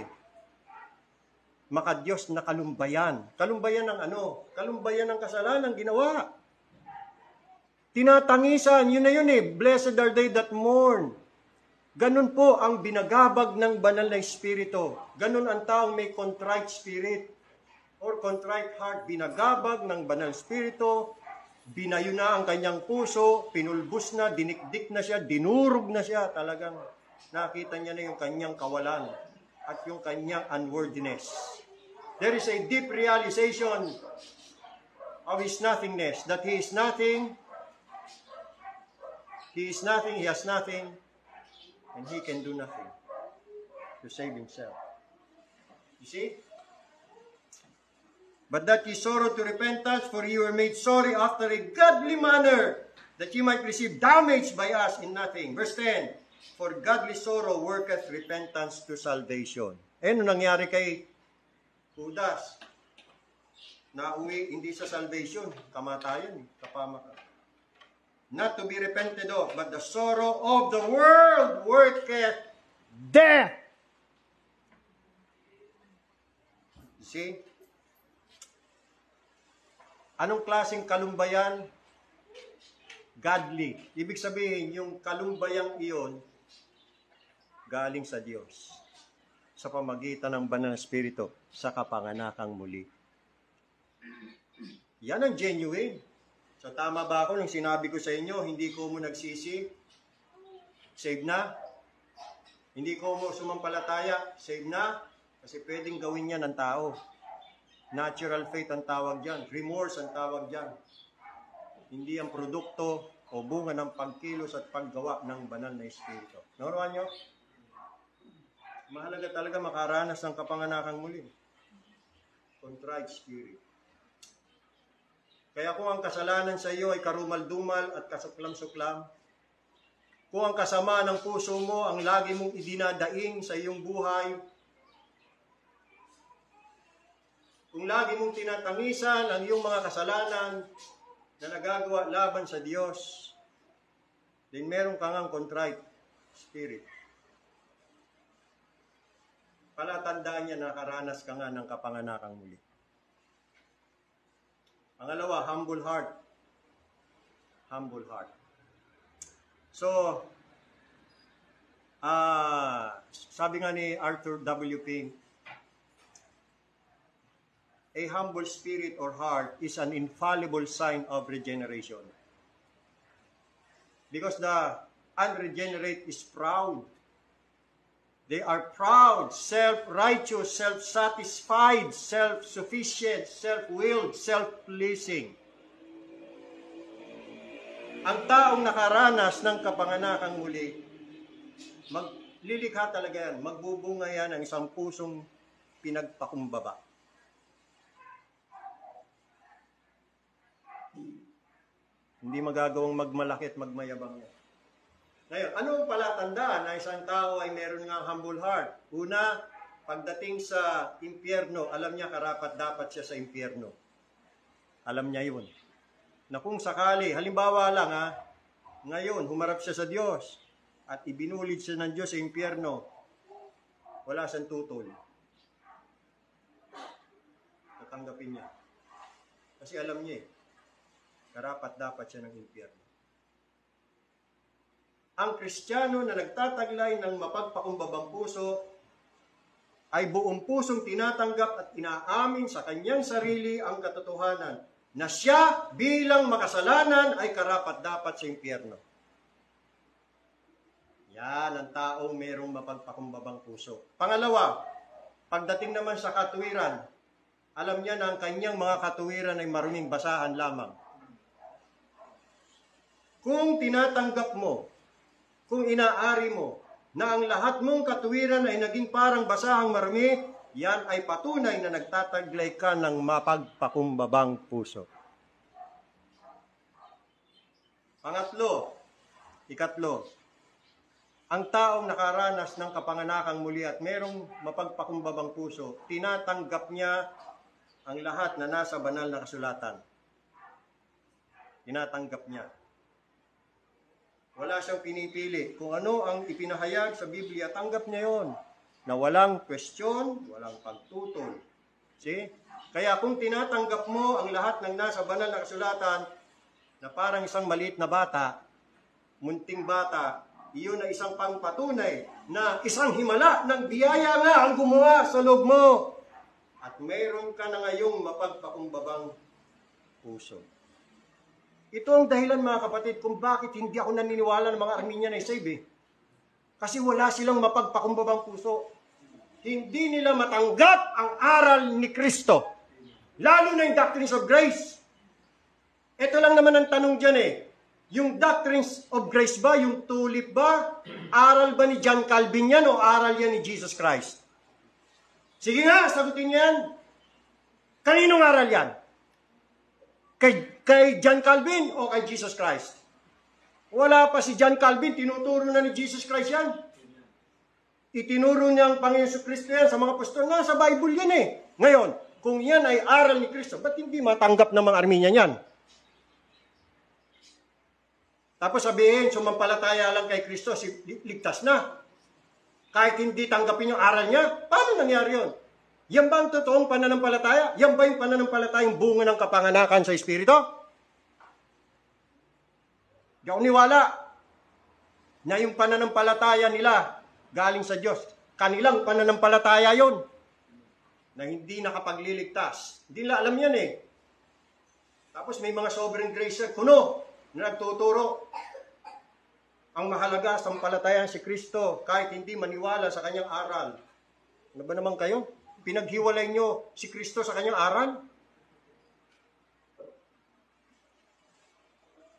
Maka-Diyos na kalumbayan. Kalumbayan ng ano? Kalumbayan ng kasalanan ginawa. Tinatangisan, yun na yun Blessed are they that mourn. Ganun po ang binagabag ng banal na espiritu. Ganun ang taong may contrite spirit or contrite heart. Binagabag ng banal espiritu, binayo na ang kanyang puso, pinulbos na, dinikdik na siya, dinurog na siya. Talagang nakita niya na yung kanyang kawalan at yung kanyang unworthiness. There is a deep realization of his nothingness, that he is nothing, he has nothing, and he can do nothing to save himself. You see? But that ye sorrow to repentance, for ye were made sorry after a godly manner, that ye might receive damage by us in nothing. Verse 10, for godly sorrow worketh repentance to salvation. Ano nangyari kay Judas? Nauwi hindi sa salvation, kamatayan, kapamakan. Not to be repented of, but the sorrow of the world worketh death. See? Anong klaseng kalumbayan? Godly. Ibig sabihin, yung kalumbayang iyon, galing sa Diyos. Sa pamagitan ng banal na espiritu, sa kapanganakang muli. Yan ang genuine. So tama ba ako nung sinabi ko sa inyo, hindi ko mo nagsisi, save na? Hindi ko mo sumampalataya, save na? Kasi pwedeng gawin yan ng tao. Natural faith ang tawag dyan. Remorse ang tawag dyan. Hindi ang produkto o bunga ng pagkilos at paggawa ng banal na espiritu. Nakuha nyo? Mahalaga talaga makaranas ng kapanganakang muli. Contrite spirit. Kaya kung ang kasalanan sa iyo ay karumal-dumal at kasuklam-suklam, kung ang kasama ng puso mo ang lagi mong idinadaing sa iyong buhay, kung lagi mong tinatangisan ang iyong mga kasalanan na nagagawa laban sa Diyos, then meron kang ang contrite spirit. Palatandaan niya na nakaranas ka nga ng kapanganakang muli. Pangalawa, humble heart. Humble heart. So, sabi nga ni Arthur W. Pink, a humble spirit or heart is an infallible sign of regeneration. Because the unregenerate is proud. They are proud, self-righteous, self-satisfied, self-sufficient, self-willed, self-pleasing. Ang taong nakaranas ng kapanganakang muli, maglilikha talaga yan, magbubunga yan ng isang pusong pinagpakumbaba. Hindi magagawang magmalaki at magmayabang yan. Ngayon, ano ang palatandaan na isang tao ay meron ng humble heart? Una, pagdating sa impyerno, alam niya karapat-dapat siya sa impyerno. Alam niya yun. Na kung sakali, halimbawa lang ngayon, humarap siya sa Diyos at ibinulid siya ng Diyos sa impyerno, wala siyang tutol. Tatanggapin niya. Kasi alam niya karapat-dapat siya ng impyerno. Ang Kristiyano na nagtataglay ng mapagpakumbabang puso ay buong pusong tinatanggap at inaamin sa kanyang sarili ang katotohanan na siya bilang makasalanan ay karapat-dapat sa impyerno. Yan ang taong mayroong mapagpakumbabang puso. Pangalawa, pagdating naman sa katuwiran, alam niya na ang kanyang mga katuwiran ay maruming basahan lamang. Kung tinatanggap mo, kung inaari mo, na ang lahat mong katuwiran ay naging parang basahang marumi, yan ay patunay na nagtataglay ka ng mapagpakumbabang puso. Ikatlo, ang taong nakaranas ng kapanganakang muli at merong mapagpakumbabang puso, tinatanggap niya ang lahat na nasa banal na kasulatan. Tinatanggap niya. Wala siyang pinipili. Kung ano ang ipinahayag sa Biblia, tanggap niya yon. Na walang question, walang pagtutol. See? Kaya kung tinatanggap mo ang lahat ng nasa banal na kasulatan, na parang isang maliit na bata, munting bata, iyon na isang pangpatunay na isang himala ng biyaya nga ang gumawa sa loob mo. At mayroon ka na ngayong mapagpakumbabang puso. Ito ang dahilan mga kapatid kung bakit hindi ako naniniwala ng mga Armenian ay save. Kasi wala silang mapagpakumbabang puso. Hindi nila matanggap ang aral ni Kristo. Lalo na yung doctrines of grace. Ito lang naman ang tanong dyan Yung doctrines of grace ba, yung tulip ba, aral ba ni John Calvin yan o aral yan ni Jesus Christ? Sige nga, sagutin yan. Kaninong aral yan? Kay John Calvin o kay Jesus Christ? Wala pa si John Calvin, tinuturo na ni Jesus Christ yan. Itinuro niya ang Panginoon Kristo yan sa mga apostol. Sa Bible yan Ngayon, kung yan ay aral ni Kristo, ba't hindi matanggap ng mga Armenian yan? Tapos sabihin, sumampalataya lang kay Kristo, ligtas na. Kahit hindi tanggapin yung aral niya, paano nangyari yun? Yan ba ang totoong pananampalataya? Yan ba yung pananampalatayang bunga ng kapanganakan sa Espiritu? Di ako niwala na yung pananampalataya nila galing sa Diyos. Kanilang pananampalataya yon na hindi nakapagliligtas. Hindi nila alam yan Tapos may mga sovereign grace kuno na nagtuturo. Ang mahalaga sa palatayaan si Kristo kahit hindi maniwala sa kanyang aral. Ano ba naman kayo? Pinaghiwalay nyo si Kristo sa kanyang aral?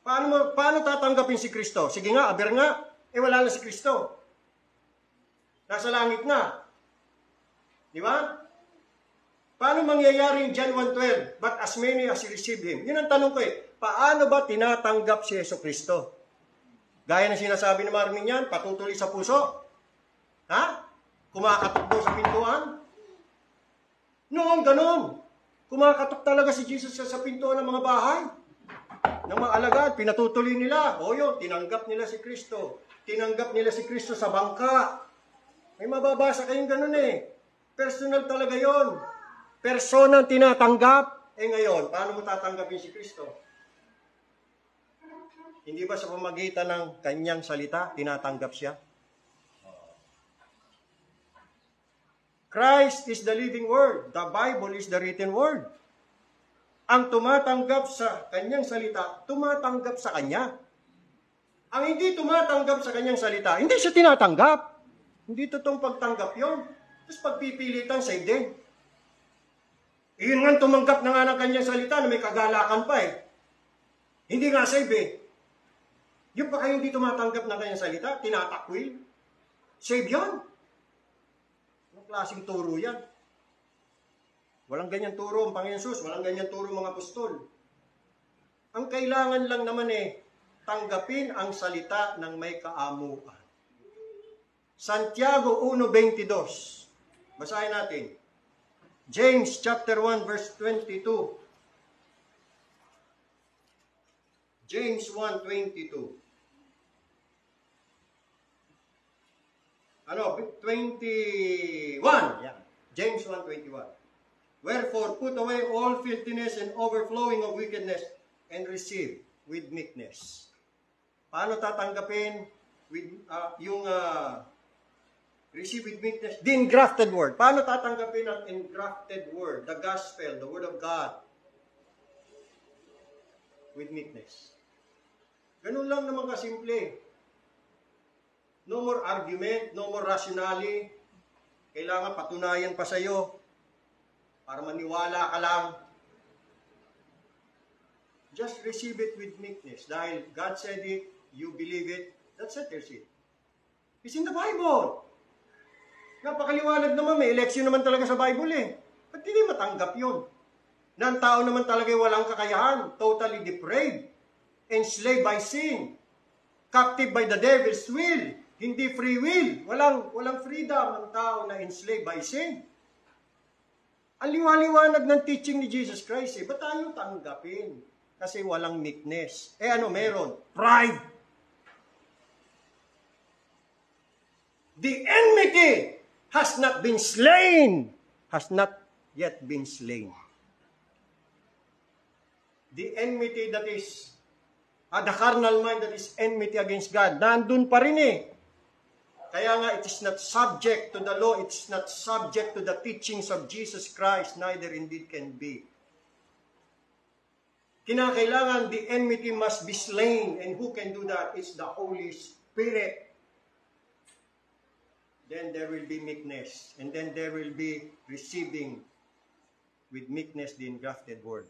Paano tatanggapin si Kristo? Sige nga, aber nga. Wala na si Kristo. Nasa langit na. Di ba? Paano mangyayari yung John 1:12? But as many as receive Him. Yun ang tanong ko Paano ba tinatanggap si Yesu Kristo? Gaya na sinasabi ng mga Armenian, patutuloy sa puso? Kumakatok daw sa pintuan? Noong ganon, kumakatok talaga si Jesus sa pintuan ng mga bahay. Ng mga alagad, pinatutuloy nila. Yun, tinanggap nila si Kristo. Tinanggap nila si Kristo sa bangka. May mababasa kayong ganon Personal talaga yon. Personang tinatanggap. Ngayon, paano mo tatanggapin si Kristo? Hindi ba sa pamagitan ng kanyang salita, tinatanggap siya? Christ is the living word. The Bible is the written word. Ang tumatanggap sa kanyang salita, tumatanggap sa kanya. Ang hindi tumatanggap sa kanyang salita, hindi siya tinatanggap. Hindi totoong pagtanggap yun. Tapos pagpipilitan, save din. Iyon nga tumanggap na nga ng kanyang salita na may kagalakan pa eh. Hindi nga save eh. Yung pa kayo hindi tumatanggap ng kanyang salita, tinatakwil. Save yan. Anong klaseng turo yan? Walang ganyan turo ang Panginoon Jesus, walang ganyan turo mga apostol. Ang kailangan lang naman eh, tanggapin ang salita ng may kaamuan. Santiago 1:22. Basahin natin. James chapter 1 verse 22. James 1:22. 21. Yeah. James 1:21. Wherefore put away all filthiness and overflowing of wickedness and receive with meekness. Paano tatanggapin with receive with meekness the engrafted word? Paano tatanggapin ang engrafted word, the gospel, the word of God? With meekness. Ganun lang naman kasimple. No more argument, no more rationale. Kailangan patunayan pa sa'yo para maniwala ka lang. Just receive it with meekness. Dahil God said it, you believe it, that settles it. It's in the Bible. Napakaliwanag naman, may election naman talaga sa Bible eh. Ba't hindi matanggap yun? Na ang tao naman talaga walang kakayahan, totally depraved, enslaved by sin, captive by the devil's will, hindi free will. Walang freedom ang tao na enslaved by sin. Ang liwaliwanag ng teaching ni Jesus Christ eh, ba't tayo tanggapin? Kasi walang meekness. Eh ano meron? Pride. The enmity has not been slain. Has not yet been slain. The enmity that is, the carnal mind that is enmity against God, nandun pa rin eh. Kaya nga, it is not subject to the law, it is not subject to the teachings of Jesus Christ, neither indeed can be. Kinakailangan, the enmity must be slain, and who can do that? It's the Holy Spirit. Then there will be meekness, and then there will be receiving with meekness the engrafted word.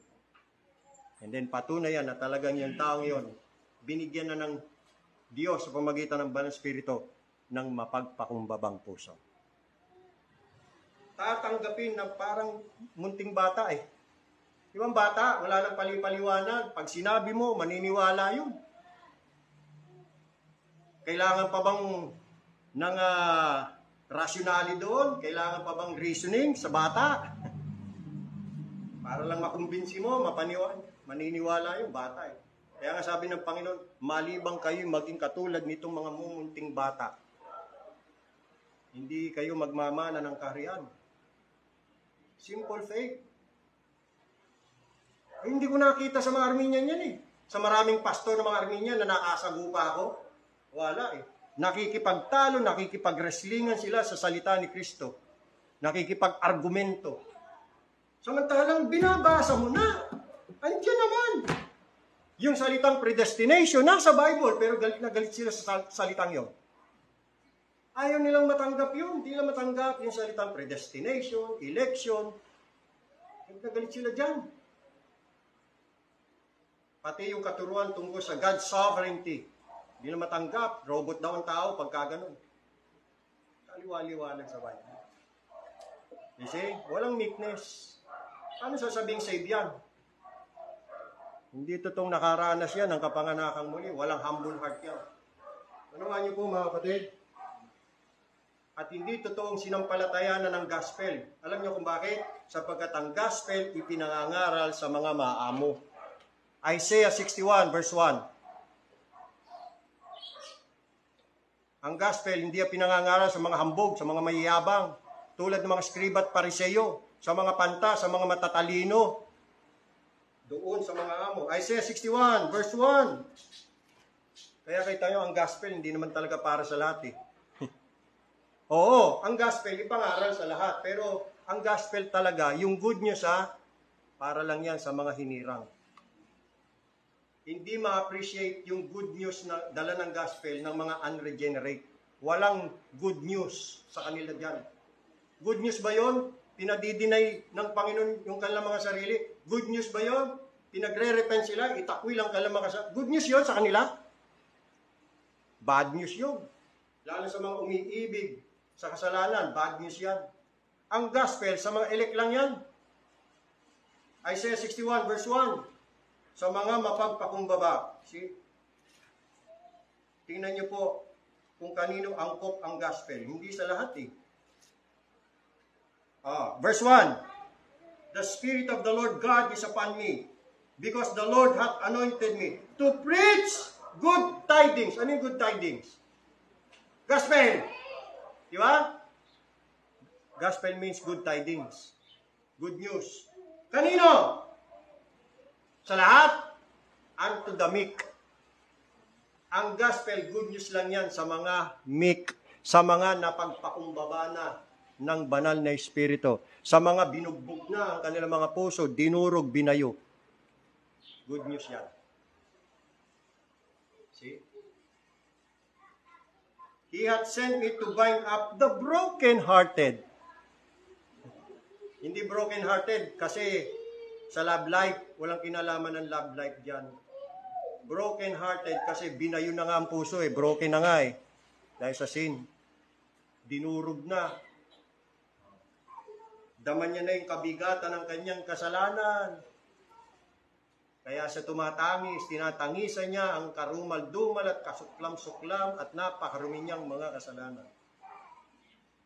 And then patunayan na talagang yung taong yun, binigyan na ng Diyos sa pamagitan ng Banal Espiritu ng mapagpakumbabang puso. Tatanggapin na parang munting bata eh. Ibang bata, wala nang palipaliwanag. Pag sinabi mo, maniniwala yun. Kailangan pa bang ng rationale doon? Kailangan pa bang reasoning sa bata? Para lang makumbinsi mo, maniniwala yung bata eh. Kaya nga sabi ng Panginoon, malibang kayo maging katulad nitong mga mumunting bata. Hindi kayo magmamana ng kaharian. Simple faith. Hindi ko nakita sa mga Armenian yan eh. Sa maraming pastor ng mga Armenian na nakasagupa ako, wala eh. Nakikipagtalo, nakikipag-wrestlingan sila sa salita ni Kristo. Nakikipag-argumento. Samantalang binabasa mo na. Andiyan naman. Yung salitang predestination, nasa Bible, pero galit na galit sila sa salitang yon. Ayaw nilang matanggap yun. Hindi nila matanggap yung salitang predestination, election. Nagalit sila dyan. Pati yung katuruan tungkol sa God's sovereignty. Hindi na matanggap. Robot daw ang tao pagka ganun. Kaliwa-liwanag sa Bible. You see? Walang meekness. Paano sasabing save yan? Hindi totoong nakaranas yan ng kapanganakang muli. Walang humble heart yan. Ano niyo po mga kapatid? At hindi totoong sinampalatayanan ng gospel. Alam niyo kung bakit? Sapagkat ang gospel ipinangangaral sa mga maamo. Isaiah 61 verse 1. Ang gospel hindi pinangangaral sa mga hambog, sa mga mayayabang, tulad ng mga skriba at pariseyo, sa mga panta, sa mga matatalino. Doon sa mga amo. Isaiah 61 verse 1. Kaya kita nyo, ang gospel hindi naman talaga para sa lahat eh. Oo, ang gospel ipangaral sa lahat. Pero ang gospel talaga, yung good news para lang yan sa mga hinirang. Hindi ma-appreciate yung good news na dala ng gospel ng mga unregenerate. walang good news sa kanila dyan. Good news ba yon? Pinadidinay ng Panginoon yung kanilang mga sarili? Good news ba yon? Pinagre-repent sila, itakwil ang kanilang mga sarili? Good news yon sa kanila? Bad news yun. Lalo sa mga umiibig sa kasalanan, bad news yan. Ang gospel, sa mga elect lang yan. Isaiah 61 verse 1, sa mga mapagpakumbaba. See? Tingnan niyo po kung kanino angkop ang gospel. Hindi sa lahat eh. Verse 1, the Spirit of the Lord God is upon me, because the Lord hath anointed me to preach good tidings. Ano yung good tidings? Gospel. Di ba? Gospel means good tidings. Good news. Kanino? Sa lahat? Unto the meek. Ang gospel, good news lang yan sa mga meek, sa mga napagpakumbaba na ng banal na Espiritu, sa mga binugbog na ang kanilang mga puso, dinurog, binayo. Good news yan. See? He hath sent me to bind up the broken-hearted. Hindi broken-hearted kasi sa love life, walang kinalaman ng love life dyan. Broken-hearted kasi binayo na nga ang puso eh. Broken na nga eh. Dahil sa sin. Dinurog na. Daman niya na yung kabigatan ng kanyang kasalanan. Kaya siya tumatangis, tinatangisan niya ang karumal-dumal at kasuklam-suklam at napakarumi niyang mga kasalanan.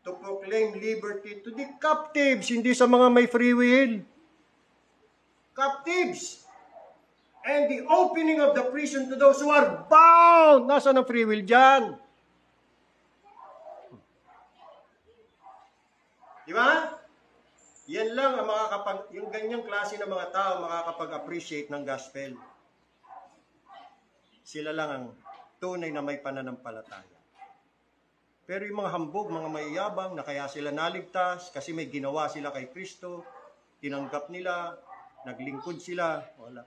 To proclaim liberty to the captives, hindi sa mga may free will. Captives. And the opening of the prison to those who are bound. Nasaan ang free will dyan? Di ba? Yan lang ang yung ganyang klase ng mga tao makakapag-appreciate ng gospel. Sila lang ang tunay na may pananampalataya. Pero yung mga hambog, mga mayayabang, na kaya sila naligtas kasi may ginawa sila kay Kristo, tinanggap nila, naglingkod sila, wala.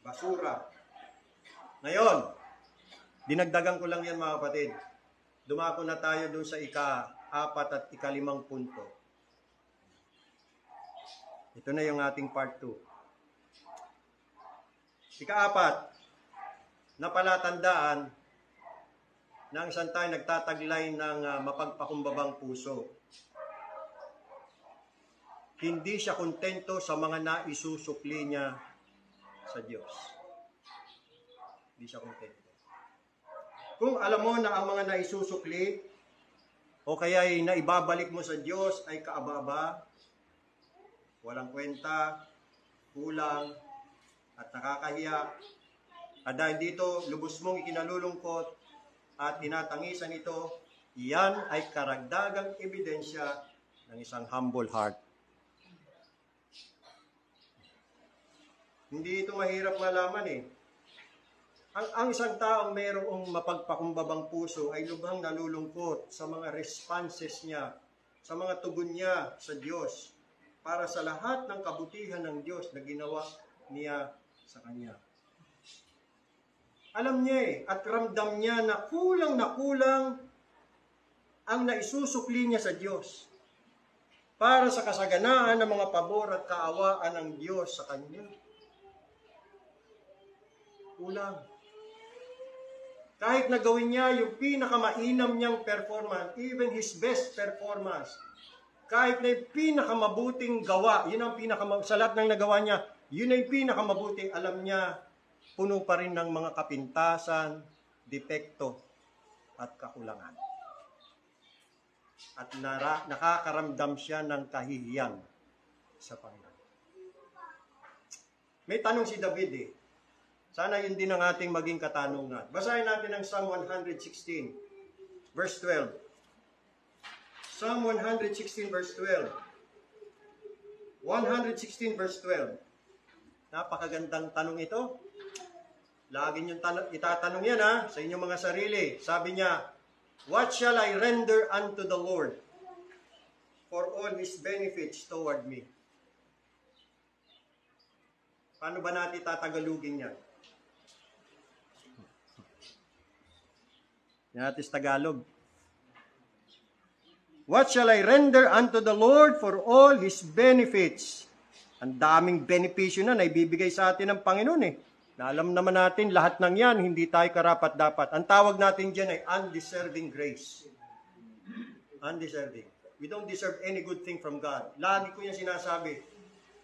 Basura. Ngayon, dinagdagan ko lang yan mga kapatid. Dumako na tayo dun sa ika-4 at ika-5 punto. Ito na yung ating part 2. Ika-4, na palatandaan na ang isang tayo nagtataglay ng mapagpakumbabang puso. Hindi siya kontento sa mga naisusukli niya sa Diyos. Hindi siya kontento. Kung alam mo na ang mga naisusukli o kaya ay naibabalik mo sa Diyos ay kaababa, walang kwenta, kulang, at nakakahiya, at dahil dito lubos mong ikinalulungkot at tinatangisan ito, iyan ay karagdagang ebidensya ng isang humble heart. Hindi ito mahirap malaman eh. Ang isang taong mayroong mapagpakumbabang puso ay lubhang nalulungkot sa mga responses niya, sa mga tugon niya sa Diyos, para sa lahat ng kabutihan ng Diyos na ginawa niya sa Kanya. Alam niya eh, at ramdam niya na kulang ang naisusukli niya sa Diyos para sa kasaganaan ng mga pabor at kaawaan ng Diyos sa Kanya. Kulang. Kahit nagawin niya yung pinakamainam niyang performance, even his best performance, kahit na yung pinakamabuting gawa, yun ang sa lahat ng nagawa niya, yun ang pinakamabuting, alam niya, puno pa rin ng mga kapintasan, depekto, at kakulangan. At nakakaramdam siya ng kahihiyan sa Panginoon. May tanong si David eh. Sana yun din ang ating maging katanungan. Basahin natin ang Psalm 116, verse 12. Psalm 116, verse 12. 116, verse 12. Napakagandang tanong ito. Lagi niyong itatanong yan sa inyong mga sarili. Sabi niya, what shall I render unto the Lord for all His benefits toward me? Paano ba natin tatagalugin yan? Yan natin sa Tagalog. What shall I render unto the Lord for all His benefits? Ang daming benepisyo na ibibigay sa atin ng Panginoon eh. Na alam naman natin, lahat ng yan, hindi tayo karapat-dapat. Ang tawag natin dyan ay undeserving grace. Undeserving. We don't deserve any good thing from God. Lagi ko yan sinasabi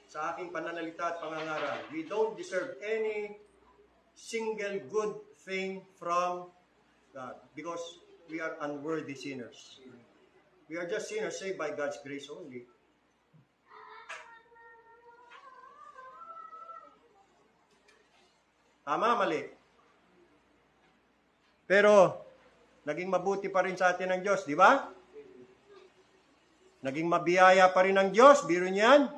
sa aking pananalita at pangangaral. We don't deserve any single good thing from God because we are unworthy sinners. We are just sinners saved by God's grace only. Tama, mali. Pero, naging mabuti pa rin sa atin ng Diyos, di ba? Naging mabiyaya pa rin ng Diyos, biro niyan.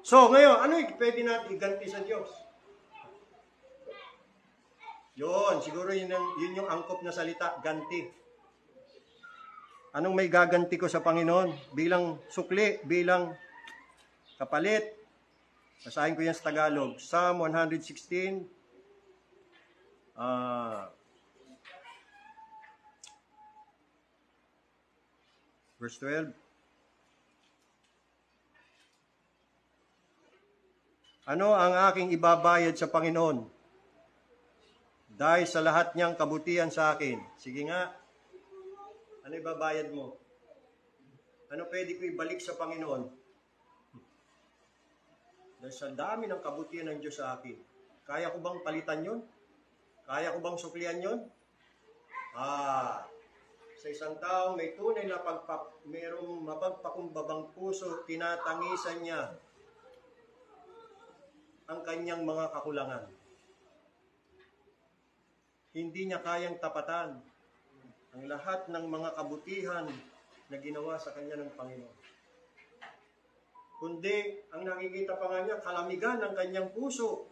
So, ngayon, ano yung pwede natin iganti sa Diyos? Yun, siguro yun yung angkop na salita, ganti. Anong may gaganti ko sa Panginoon? Bilang sukli, bilang kapalit. Basahin ko yan sa Tagalog. Psalm 116. Verse 12. Ano ang aking ibabayad sa Panginoon? Dahil sa lahat niyang kabutihan sa akin. Sige nga. Ano ibabayad mo? Ano pwede ko ibalik sa Panginoon? Dahil sa dami ng kabutihan ng Diyos sa akin. Kaya ko bang palitan yun? Kaya ko bang suklian yun? Sa isang taong may tunay na mayroong mapagpakumbabang puso, tinatangisan niya ang kanyang mga kakulangan. Hindi niya kayang tapatan ang lahat ng mga kabutihan na ginawa sa kanya ng Panginoon. Kundi, ang nakikita pa nga niya, kalamigan ng kanyang puso.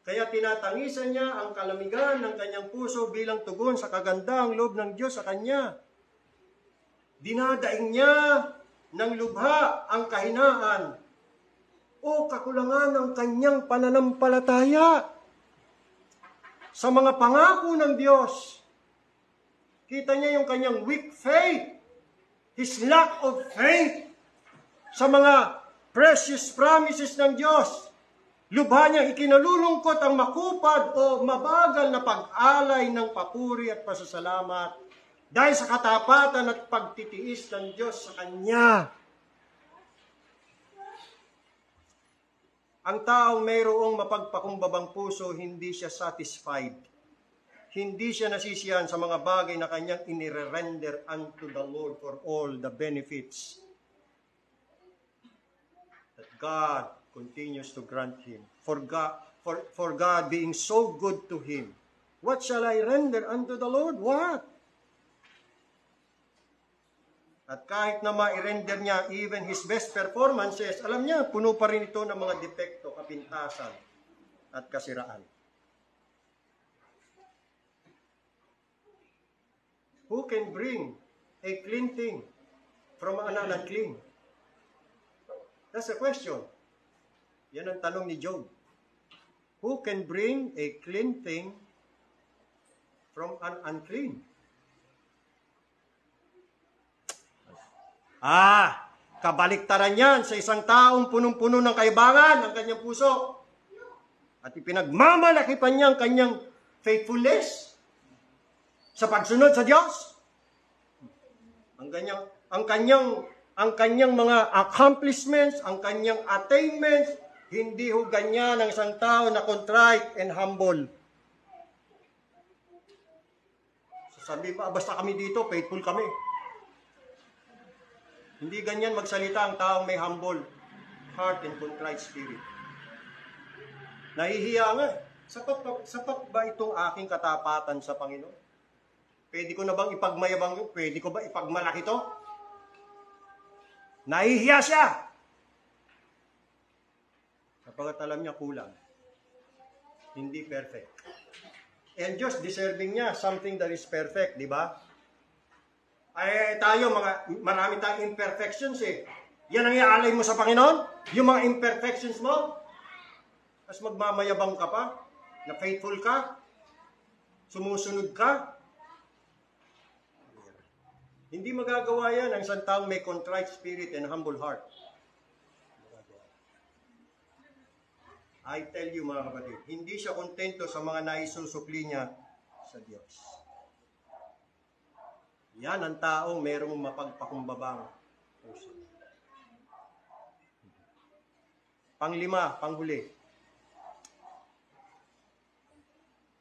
Kaya tinatangisan niya ang kalamigan ng kanyang puso bilang tugon sa kagandahang loob ng Diyos sa kanya. Dinadaing niya ng lubha ang kahinaan o kakulangan ng kanyang pananampalataya sa mga pangako ng Diyos. Kita niya yung kanyang weak faith, his lack of faith sa mga precious promises ng Diyos. Lubha niyang ikinalulungkot ang makupad o mabagal na pag-alay ng papuri at pasasalamat dahil sa katapatan at pagtitiis ng Diyos sa kanya. Ang taong mayroong mapagpakumbabang puso, hindi siya satisfied. Hindi siya nasisiyahan sa mga bagay na kanyang inire-render unto the Lord for all the benefits that God continues to grant him. For God being so good to him. What shall I render unto the Lord? What? At kahit na ma-render niya even his best performances, alam niya, puno pa rin ito ng mga depekto, kapintasan, at kasiraan. Who can bring a clean thing from an unclean? That's a question. Yan ang tanong ni Job. Who can bring a clean thing from an unclean? Kabaliktaran yan sa isang taong punong-puno ng kaibangan ng kanyang puso. At ipinagmamalaki pa niya ang kanyang faithfulness sa pagsunod sa Diyos. Ang kanyang mga accomplishments, ang kanyang attainments, hindi ho ganyan ang isang tao na contrite and humble. Sabi pa, basta kami dito, faithful kami. Hindi ganyan magsalita ang taong may humble heart and contrite spirit. Nahihiya nga. Sapat ba itong aking katapatan sa Panginoon? Pwede ko na bang ipagmayabang yun? Pwede ko ba ipagmalaki ito? Nahihiya siya. Sapagat alam niya kulang. Hindi perfect. And Diyos deserving niya something that is perfect, di ba? Ay tayo, marami tayong imperfections eh. Yan ang iaalay mo sa Panginoon? Yung mga imperfections mo? Tapos magmamayabang ka pa? Na faithful ka? Sumusunod ka? Hindi magagawa yan ang isang taong may contrite spirit and humble heart. I tell you mga kapatid, hindi siya kontento sa mga naisusukli niya sa Diyos. Yan ang taong merong mapagpakumbabang puso. Panglima, panghuli.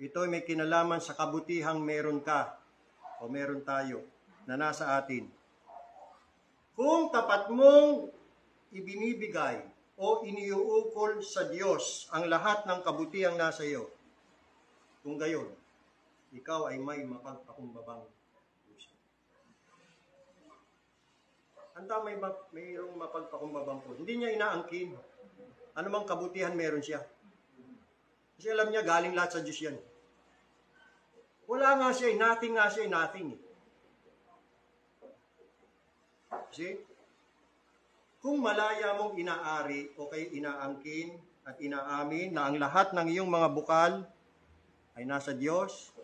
Ito may kinalaman sa kabutihang meron ka o meron tayo na nasa atin. Kung tapat mong ibinibigay o iniuukol sa Diyos ang lahat ng kabutihang nasa iyo, kung gayon, ikaw ay may mapagpakumbabang puso. Handa mayroong mapagpakumbabang puso. Hindi niya inaangkin. Ano mang kabutihan meron siya. Kasi alam niya, galing lahat sa Diyos yan. Wala nga siya, nothing nga siya, nothing. See? Kung malaya mong inaari o kay inaangkin at inaamin na ang lahat ng iyong mga bukal ay nasa Diyos,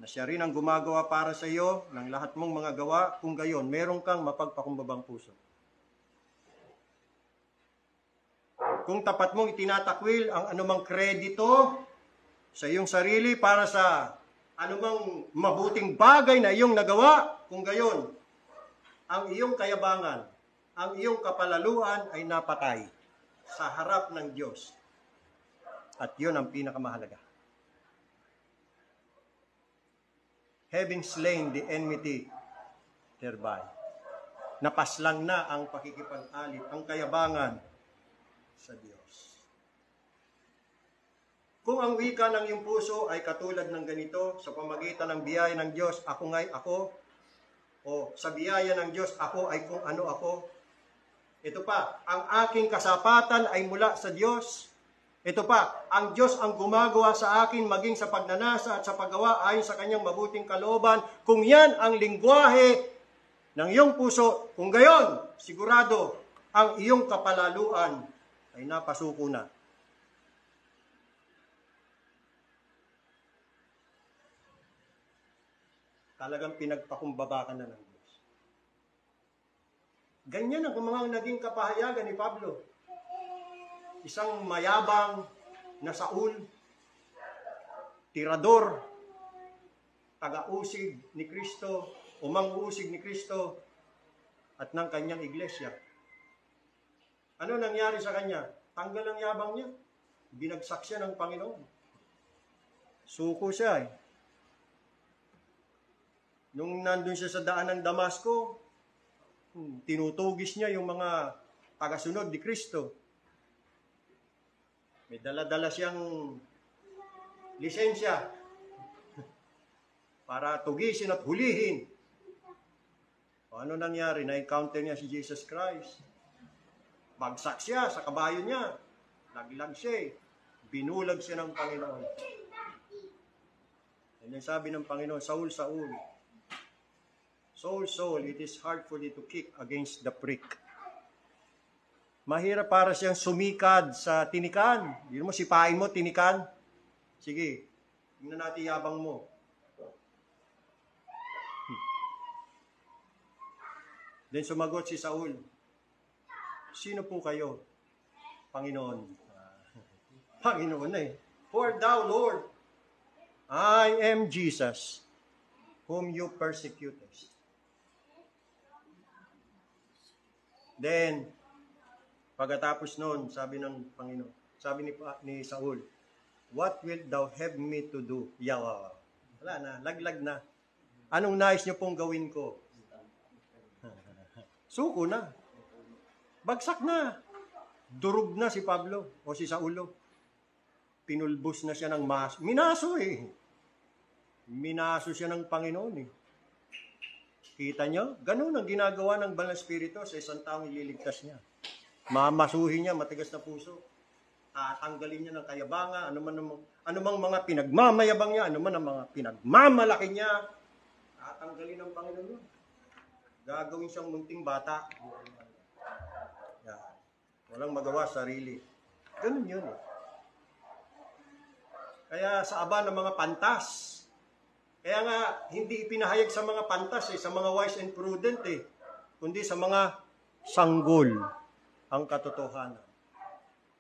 na siya rin ang gumagawa para sa iyo ng lahat mong mga gawa, kung gayon, meron kang mapagpakumbabang puso. Kung tapat mong itinatakwil ang anumang kredito sa iyong sarili para sa anumang mabuting bagay na iyong nagawa, kung gayon, ang iyong kayabangan, ang iyong kapalaluan ay napatay sa harap ng Diyos. At yun ang pinakamahalaga. Having slain the enmity thereby. Napaslang na ang pakikipag-alit, ang kayabangan sa Diyos. Kung ang wika ng iyong puso ay katulad ng ganito, sa pamagitan ng biyaya ng Diyos, ako nga'y ako, o sa biyaya ng Diyos, ako ay kung ano ako. Ito pa, ang aking kasapatan ay mula sa Diyos. Ito pa, ang Diyos ang gumagawa sa akin maging sa pagnanasa at sa paggawa ayon sa kanyang mabuting kalooban. Kung yan ang lingwahe ng iyong puso, kung gayon, sigurado, ang iyong kapalaluan ay napasuko na. Talagang pinagpakumbaba ka na ng Diyos. Ganyan ang mga naging kapahayagan ni Pablo. Isang mayabang na Saul, tirador, taga-usig ni Kristo, umang-usig ni Kristo, at ng kanyang iglesia. Ano nangyari sa kanya? Tanggal ang yabang niya. Binagsak siya ng Panginoon. Suko siya eh. Nung nandun siya sa daan ng Damasco, tinutugis niya yung mga tagasunod ni Kristo. May dala-dala siyang lisensya para tugisin at hulihin. O ano nangyari? Na-encounter niya si Jesus Christ. Bagsak siya sa kabayo niya. Laglag siya. Binulag siya ng Panginoon. And then sabi ng Panginoon, Saul, Saul, Saul, Saul, it is hard for thee to kick against the prick. Mahirap para siyang sumikad sa tinikan. Hindi mo, sipain mo, tinikan. Sige, tingnan natin yabang mo. Then sumagot si Saul, sino po kayo? Panginoon. Panginoon na eh. For thou, Lord, I am Jesus, whom you persecutest. Then, pagkatapos noon, sabi ng Panginoon, sabi ni Saul, what wilt thou have me to do? Yawa. Wala na, laglag na. Anong nais niyo pong gawin ko? Suko na. Bagsak na. Durog na si Pablo o si Saulo. Pinulbos na siya ng maso. Minaso eh. Minaso siya ng Panginoon eh. Kita nyo? Ganun ang ginagawa ng Banal na Espiritu sa isang taong ililigtas niya. Mamasuhin niya, matigas na puso. Tatanggalin niya ng kayabangan, anumang mga pinagmamayabang niya, anuman ang mga pinagmamalaki niya, tatanggalin ng Panginoon. Gagawin siyang munting bata. Yan. Walang magawa sarili. Ganun yun eh. Kaya sa aba ng mga pantas, Kaya nga, hindi ipinahayag sa mga pantas sa mga wise and prudent kundi sa mga sanggol ang katotohanan.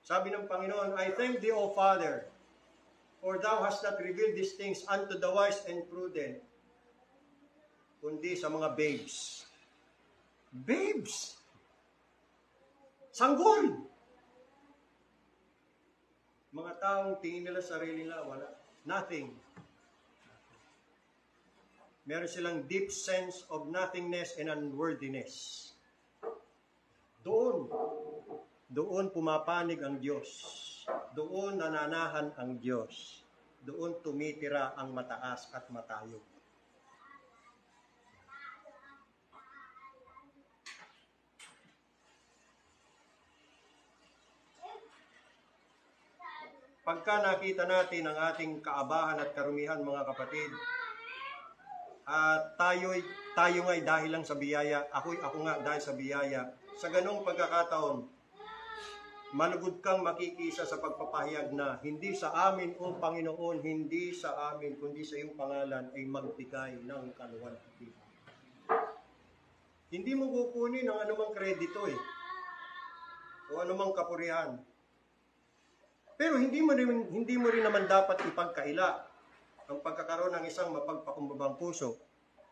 Sabi ng Panginoon, I thank thee, O Father, for thou hast not revealed these things unto the wise and prudent, kundi sa mga babes. Babes! Sanggol! Mga taong tingin nila sarili nila, wala. Nothing. Meron silang deep sense of nothingness and unworthiness. Doon pumapanig ang Diyos. Doon nananahan ang Diyos. Doon tumitira ang mataas at matayog. Pagka nakita natin ang ating kaabahan at karumihan, mga kapatid, at tayo nga'y dahil lang sa biyaya, ako nga dahil sa biyaya, sa ganong pagkakataon, malugod kang makikisa sa pagpapahayag na hindi sa amin, O Panginoon, hindi sa amin, kundi sa iyong pangalan ay magbigay ng kaluwalhatian. Hindi mo kukunin ang anumang kredito o anumang kapurihan. Pero hindi mo rin naman dapat ipagkaila ang pagkakaroon ng isang mapagpakumbabang puso.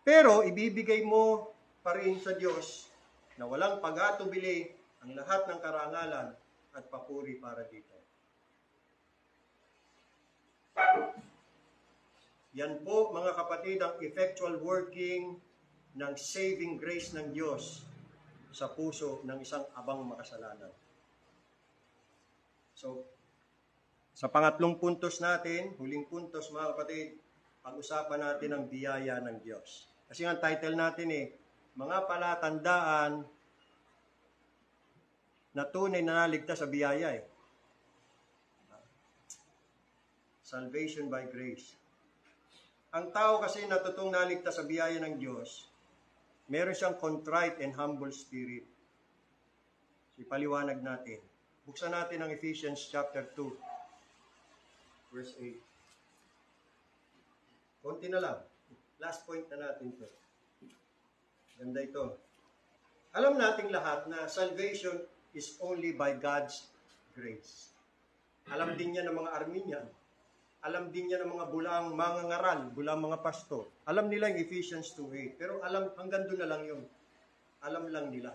Pero ibibigay mo pa rin sa Diyos na walang pag-atubili ang lahat ng karangalan at papuri para dito. Yan po, mga kapatid, ang effectual working ng saving grace ng Diyos sa puso ng isang abang makasalanan. So, sa pangatlong puntos natin, huling puntos, mga kapatid, pag-usapan natin ang biyaya ng Diyos. Kasi ang title natin mga palatandaan na tunay na naligtas sa biyaya Salvation by grace. Ang tao kasi natutong naligtas sa biyaya ng Diyos, meron siyang contrite and humble spirit. Ipaliwanag natin. Buksan natin ang Ephesians chapter 2. Verse 8. Konti na lang. Last point na natin ito. Ganda ito. Alam nating lahat na salvation is only by God's grace. Alam din niya ng mga Arminian. Alam din niya ng mga bulang mga ngaral, bulang mga pastor. Alam nila yung Ephesians 2:8. Pero hanggang doon na lang yun. Alam lang nila.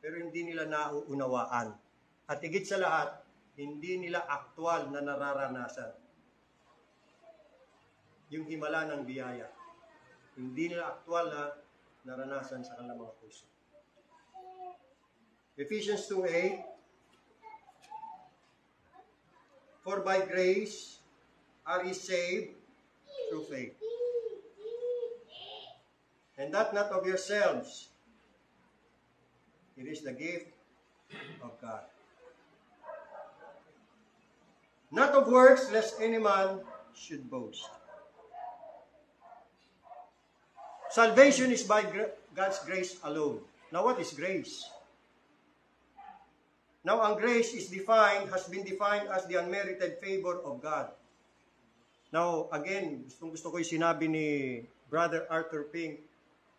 Pero hindi nila nauunawaan. At higit sa lahat, hindi nila aktwal na nararanasan yung himala ng biyaya. Hindi nila aktwal na naranasan sa kanilang mga puso. Ephesians 2:8. For by grace are ye saved through faith. And that not of yourselves. It is the gift of God. Not of works, lest any man should boast. Salvation is by God's grace alone. Now, what is grace? Now, ang grace has been defined as the unmerited favor of God. Now, again, gusto ko yung sinabi ni Brother Arthur Pink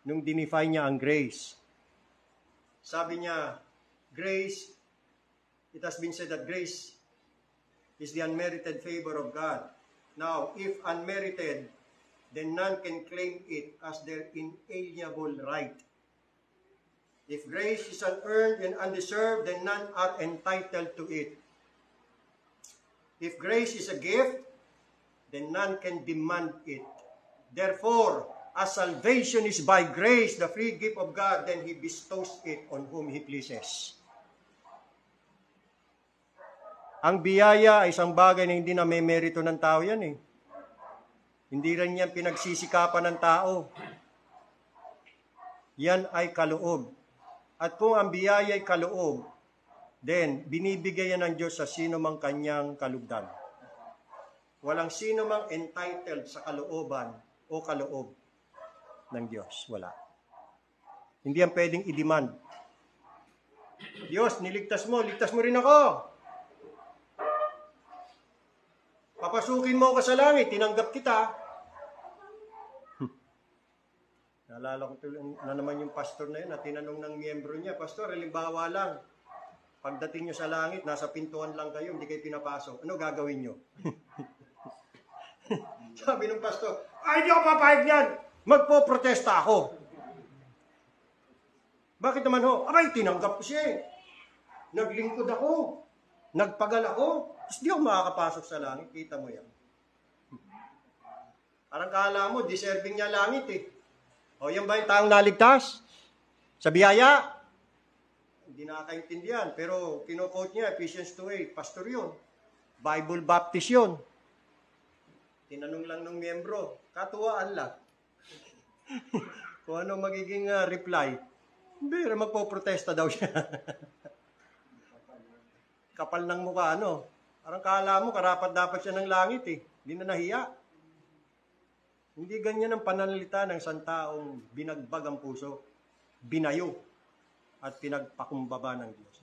nung dinefine niya ang grace. Sabi niya, grace, it has been said that grace is the unmerited favor of God. Now, if unmerited, then none can claim it as their inalienable right. If grace is unearned and undeserved, then none are entitled to it. If grace is a gift, then none can demand it. Therefore, as salvation is by grace, the free gift of God, then He bestows it on whom He pleases. Ang biyaya ay isang bagay na hindi na may merito ng tao yan Hindi rin yan pinagsisikapan ng tao. Yan ay kaloob. At kung ang biyaya ay kaloob, then binibigay yan ng Diyos sa sino mang kanyang kalugdan. Walang sino mang entitled sa kalooban o kaloob ng Diyos. Wala. Hindi yan pwedeng i-demand. Diyos, ligtas mo rin ako. Papasukin mo ako sa langit, tinanggap kita. Naalala ko na naman yung pastor na yun na tinanong ng miyembro niya, Pastor, halimbawa lang, pagdating nyo sa langit, nasa pintuan lang kayo, hindi kayo pinapasok. Ano gagawin nyo? Sabi ng pastor, ay, hindi ako papayag yan. Magpo-protesta ako. Bakit naman ho? Abay, tinanggap ko siya eh. Naglingkod ako. Nagpagal ako. Tapos di ako makakapasok sa langit. Kita mo yan. Parang kala mo, deserving niya langit eh. O yan ba yung taong naligtas? Sa biyaya? Hindi nakakaintindihan. Pero kino-quote niya, Ephesians 2:8, pastor yun. Bible Baptist yun. Tinanong lang ng miyembro, katuwaan lang. Kung ano magiging reply. Hindi, magpo-protesta daw siya. Kapal ng mukha, ano? Parang kala mo, karapat-dapat siya ng langit eh. Hindi na nahiya. Hindi ganyan ang pananalita ng santaong binagbag ang puso, binayo, at pinagpakumbaba ng Diyos.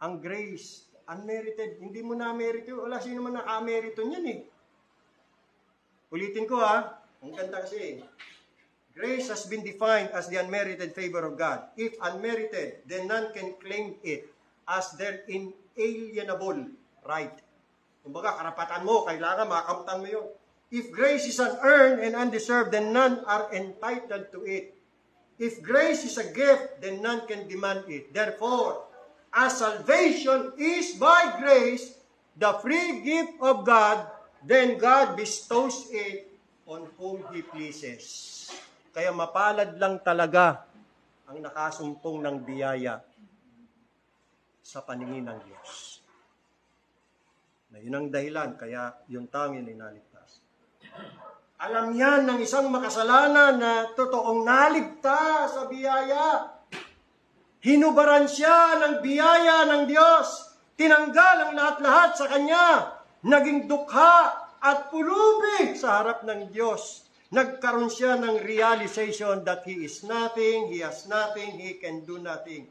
Ang grace, unmerited, hindi mo na-merito. Wala sino man naka-merito niyan eh. Ulitin ko ha, ang ganda kasi. Grace has been defined as the unmerited favor of God. If unmerited, then none can claim it as their inalienable right. Kumbaga, karapatan mo, kailangan makakamtan mo yun. If grace is unearned and undeserved, then none are entitled to it. If grace is a gift, then none can demand it. Therefore, as salvation is by grace, the free gift of God, then God bestows it on whom He pleases. Kaya mapalad lang talaga ang nakasumpong ng biyaya sa paningin ng Diyos. Na yun ang dahilan, kaya yung tanging ay naligtas. Alam yan ng isang makasalanan na totoong naligtas sa biyaya. Hinubaran siya ng biyaya ng Diyos. Tinanggal ang lahat-lahat sa Kanya. Naging dukha at pulubi sa harap ng Diyos. Nagkaroon siya ng realization that He is nothing, He has nothing, He can do nothing.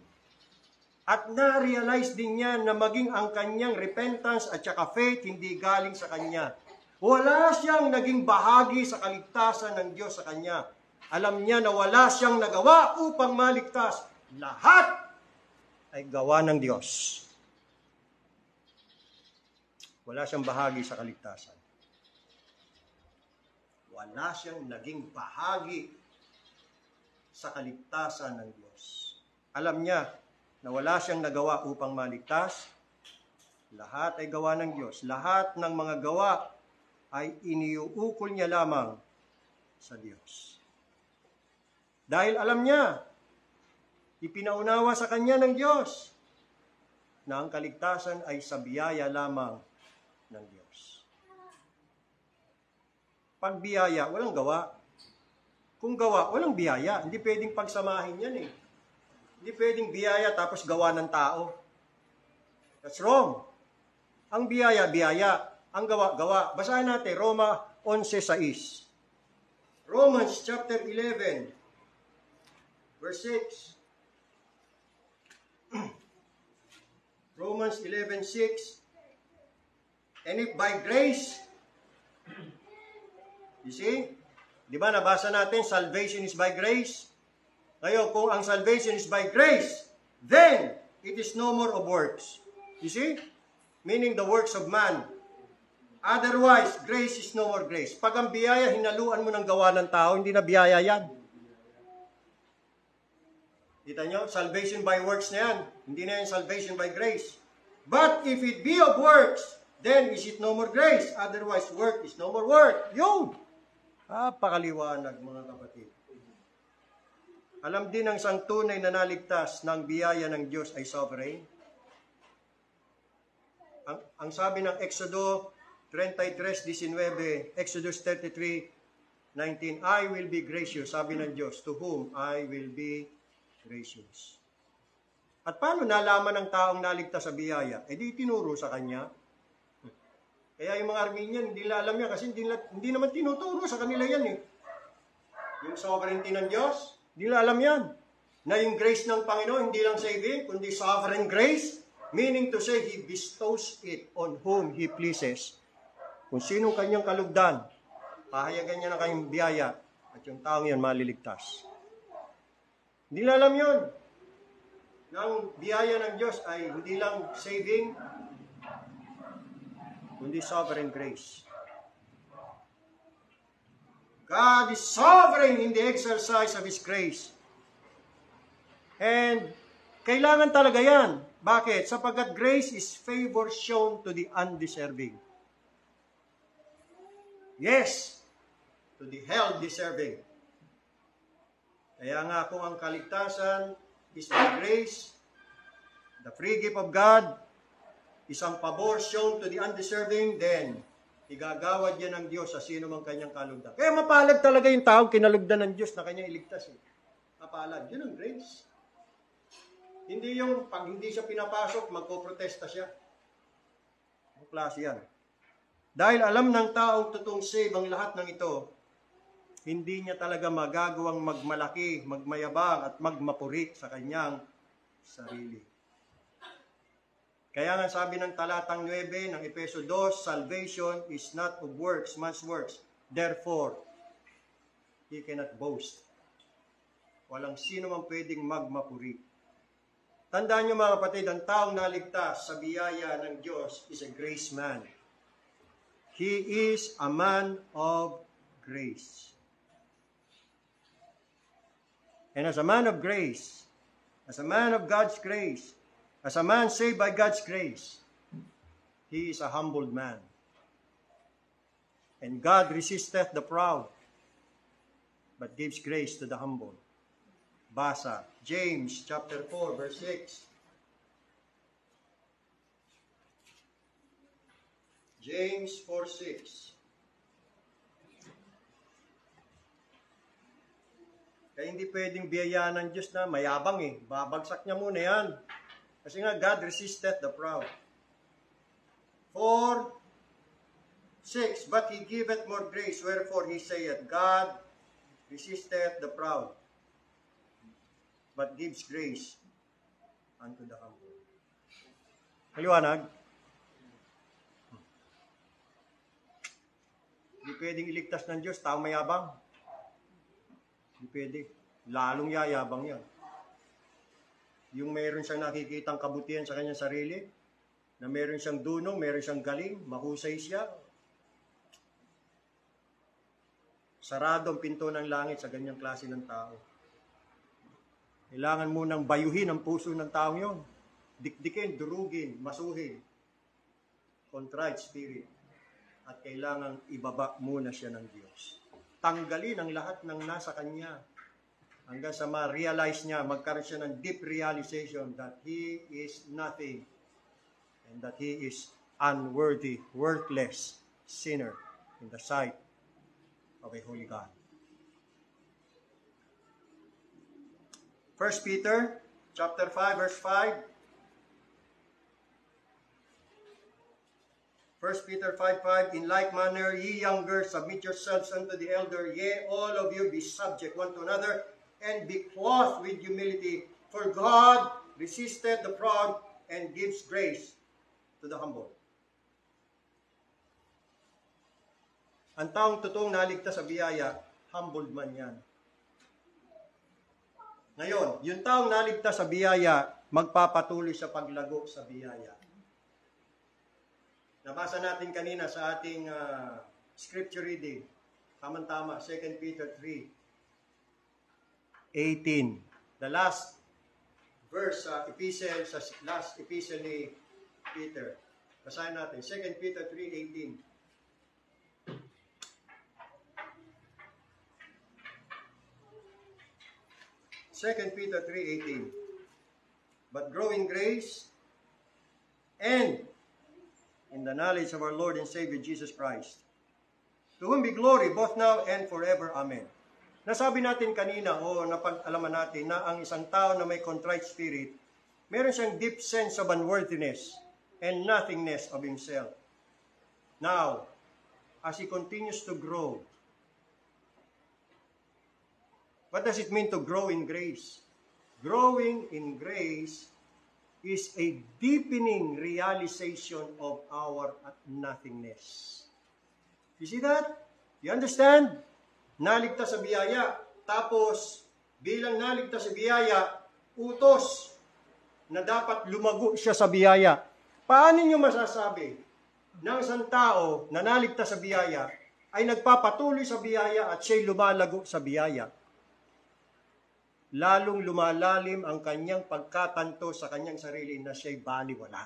At na-realize din niya na maging ang kanyang repentance at saka faith hindi galing sa kanya. Wala siyang naging bahagi sa kaligtasan ng Diyos sa kanya. Alam niya na wala siyang nagawa upang maligtas. Lahat ay gawa ng Diyos. Wala siyang bahagi sa kaligtasan. Wala siyang naging bahagi sa kaligtasan ng Diyos. Alam niya na wala siyang nagawa upang maligtas. Lahat ay gawa ng Diyos. Lahat ng mga gawa ay iniuukol niya lamang sa Diyos. Dahil alam niya, ipinaunawa sa kanya ng Diyos na ang kaligtasan ay sa biyaya lamang ng Diyos. Pag biyaya, walang gawa. Kung gawa, walang biyaya. Hindi pwedeng pagsamahin yan eh. Hindi pwedeng biyaya tapos gawa ng tao. That's wrong. Ang biyaya, biyaya. Ang gawa, gawa. Basahin natin, Roma 11:6. Romans chapter 11, verse 6. Romans 11:6. And if by grace, you see, di ba nabasa natin, salvation is by grace? Ngayon, kung ang salvation is by grace, then it is no more of works. You see? Meaning the works of man. Otherwise, grace is no more grace. Pag ang biyaya, hinaluan mo ng gawa ng tao, hindi na biyaya yan. Kita nyo? Salvation by works na yan. Hindi na yan salvation by grace. But if it be of works, then is it no more grace? Otherwise, work is no more work. Yun! Pakaliwanag, mga kapatid. Alam din ng isang tunay na naligtas ng biyaya ng Diyos ay sovereign. Ang sabi ng Exodo 33:19, Exodus 33:19, I will be gracious, sabi ng Diyos, to whom I will be gracious. At paano nalaman ng taong naligtas sa biyaya? E di tinuro sa kanya. Kaya yung mga Armenian, hindi nila alam yan kasi hindi naman tinuturo sa kanila yan eh. Yung sovereignty ng Diyos, hindi nila alam yan. Na yung grace ng Panginoon, hindi lang saving, kundi sovereign grace. Meaning to say, He bestows it on whom He pleases. Kung sino kanyang kalugdan, pahayagan niya na kayong biyaya at yung taong yun maliligtas. Hindi nila alam yun. Ng biyaya ng Diyos ay hindi lang saving, kundi sovereign grace. God is sovereign in the exercise of His grace. And kailangan talaga yan. Bakit? Sapagkat grace is favor shown to the undeserving. Yes, to the hell-deserving. Kaya nga kung ang kaligtasan is by grace, the free gift of God, isang pabor shown to the undeserving, then igagawad yan ng Diyos sa sino mang kanyang kalugdan. Kaya mapalad talaga yung taong kinalugdan ng Diyos na kanyang iligtas. Mapalad. Yun ang grace. Hindi yung pag hindi siya pinapasok, magpoprotesta siya. Ang klase yan. Dahil alam ng taong totoong save ang lahat ng ito, hindi niya talaga magagawang magmalaki, magmayabang at magmapuri sa kanyang sarili. Kaya nga sabi ng talatang 9 ng Efeso 2, salvation is not of works, man's works. Therefore, he cannot boast. Walang sino man pwedeng magmapuri. Tandaan niyo mga kapatid, ang taong naligtas sa biyaya ng Diyos is a grace man. He is a man of grace. And as a man of grace, as a man of God's grace, as a man saved by God's grace, he is a humbled man. And God resisteth the proud, but gives grace to the humble. Basa, James chapter 4, verse 6. James 4:6. Kaya hindi pwedeng biyayaan ng Diyos na mayabang babagsak niya muna yan. Kasi nga, God resisteth the proud. 4:6, but He giveth more grace, wherefore He saith, God resisteth the proud, but gives grace unto the humble. Maliwanag? Hindi pwedeng iligtas ng Diyos, taong mayabang. Hindi pwede. Lalong yayabang yan. Yung meron siyang nakikitang kabutihan sa kanyang sarili, na meron siyang dunong, meron siyang galing, mahusay siya. Sarado ang pinto ng langit sa ganyang klase ng tao. Kailangan mo nang bayuhin ang puso ng taong yon. Dikdikin, durugin, masuhin. Contrite spirit. At kailangan ibaba muna siya ng Diyos. Tanggalin ang lahat ng nasa kanya. Hanggang sa ma-realize niya, magkaroon siya ng deep realization that he is nothing and that he is unworthy, worthless sinner in the sight of a holy God. 1 Peter chapter 5, verse 5. 1 Peter 5:5, in like manner, ye younger, submit yourselves unto the elder, yea, all of you be subject one to another, and be clothed with humility, for God resisteth the proud and gives grace to the humble. Ang taong totoong naligtas sa biyaya, humbled man yan. Ngayon, yung taong naligtas sa biyaya, magpapatuloy sa paglago sa biyaya. Nabasa natin kanina sa ating scripture reading, tama-tama, 2 Peter 3:18. The last verse sa last epistle ni Peter. Basahin natin, 2 Peter 3:18. Second Peter 3:18. But grow in grace and in the knowledge of our Lord and Savior Jesus Christ, to whom be glory both now and forever. Amen. Nasabi natin kanina, napag-alaman natin na ang isang tao na may contrite spirit, meron siyang deep sense of unworthiness and nothingness of himself. Now, as he continues to grow, what does it mean to grow in grace? Growing in grace is a deepening realization of our nothingness. You see that? You understand? Naligtas sa biyaya. Tapos, bilang naligtas sa biyaya, utos na dapat lumago siya sa biyaya. Paano niyo masasabi na isang tao na naligtas sa biyaya ay nagpapatuloy sa biyaya at siya'y lumalago sa biyaya? Lalong lumalalim ang kanyang pagkatanto sa kanyang sarili na siya'y baliwala.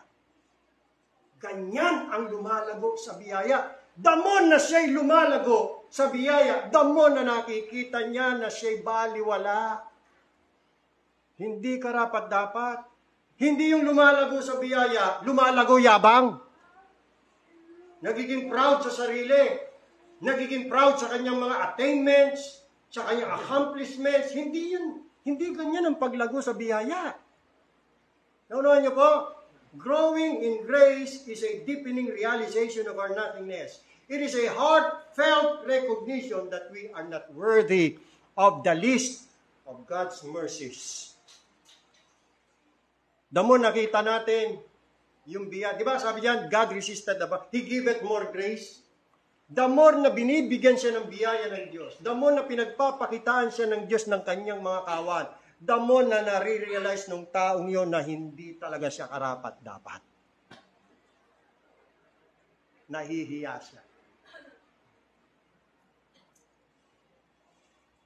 Ganyan ang lumalago sa biyaya. The more na siya'y lumalago sa biyaya, the more na nakikita niya na siya'y baliwala. Hindi karapat-dapat. Hindi yung lumalago sa biyaya, lumalago yabang. Nagiging proud sa sarili. Nagiging proud sa kanyang mga attainments, sa kanyang accomplishments. Hindi yun. Hindi ganyan ang paglago sa biyaya. Naunawan niyo po? Growing in grace is a deepening realization of our nothingness. It is a heartfelt recognition that we are not worthy of the least of God's mercies. The more nakita natin yung biyaya, di ba sabi diyan, God resisted the bad, He giveth more grace. The more na binibigyan siya ng biyaya ng Diyos, the more na pinagpapakitaan siya ng Diyos ng kanyang mga kawan, the more na nare-realize ng taong yon na hindi talaga siya karapat-dapat. Nahihiya siya.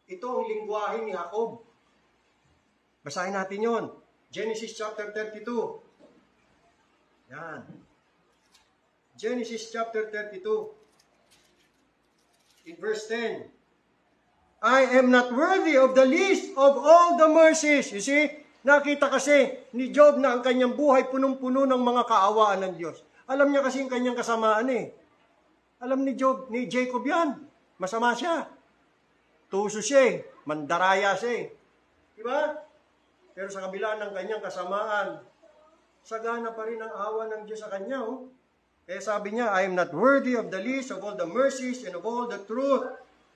Ito ang lingwahe ni Jacob. Basahin natin yon. Genesis chapter 32. Yan. Genesis chapter 32. In verse 10. I am not worthy of the least of all the mercies. You see, nakita kasi ni Job na ang kanyang buhay punong-puno ng mga kaawaan ng Diyos. Alam niya kasi ang kanyang kasamaan eh. Alam ni Job, ni Jacob yan. Masama siya. Tuso siya eh. Mandaraya siya eh. Diba? Pero sa kabila ng kanyang kasamaan, sagana pa rin ang awa ng Diyos sa kanya. Oh. Kaya sabi niya, I am not worthy of the least of all the mercies and of all the truth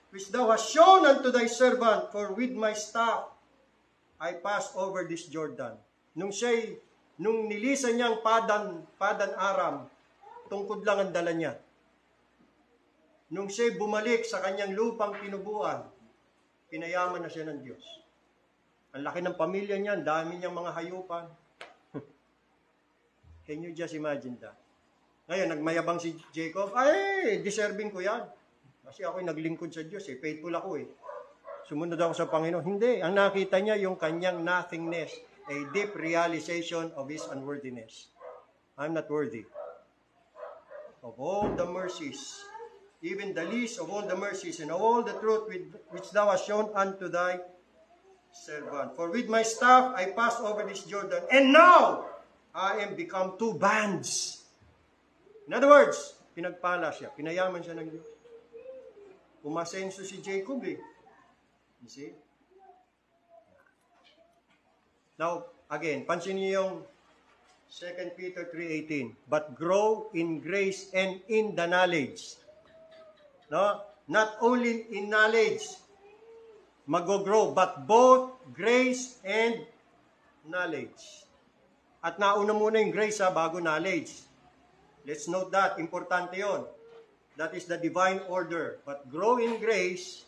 which thou hast shown unto thy servant, for with my staff I pass over this Jordan. Nung nilisan niyang padan Aram, tungkod lang ang dala niya. Nung siya'y bumalik sa kanyang lupang pinubuan, pinayaman na siya ng Diyos. Ang laki ng pamilya niya, dami niyang mga hayupan. Can you just imagine that? Ngayon, nagmayabang si Jacob, ay, deserving ko yan. Kasi ako'y naglingkod sa Diyos eh. Faithful ako eh. Sumunod ako sa Panginoon. Hindi. Ang nakita niya yung kanyang nothingness. A deep realization of his unworthiness. I'm not worthy of all the mercies, even the least of all the mercies and of all the truth which thou hast shown unto thy servant. For with my staff I passed over this Jordan, and now I am become two bands. In other words, pinagpala siya. Pinayaman siya ng Diyos. Umasenso si Jacob eh. You see? Now, again, pansin niyo yung 2 Peter 3:18. But grow in grace and in the knowledge. No? Not only in knowledge, mag-grow, but both grace and knowledge. At nauna muna yung grace bago knowledge. Let's note that. Importante yon. That is the divine order. But grow in grace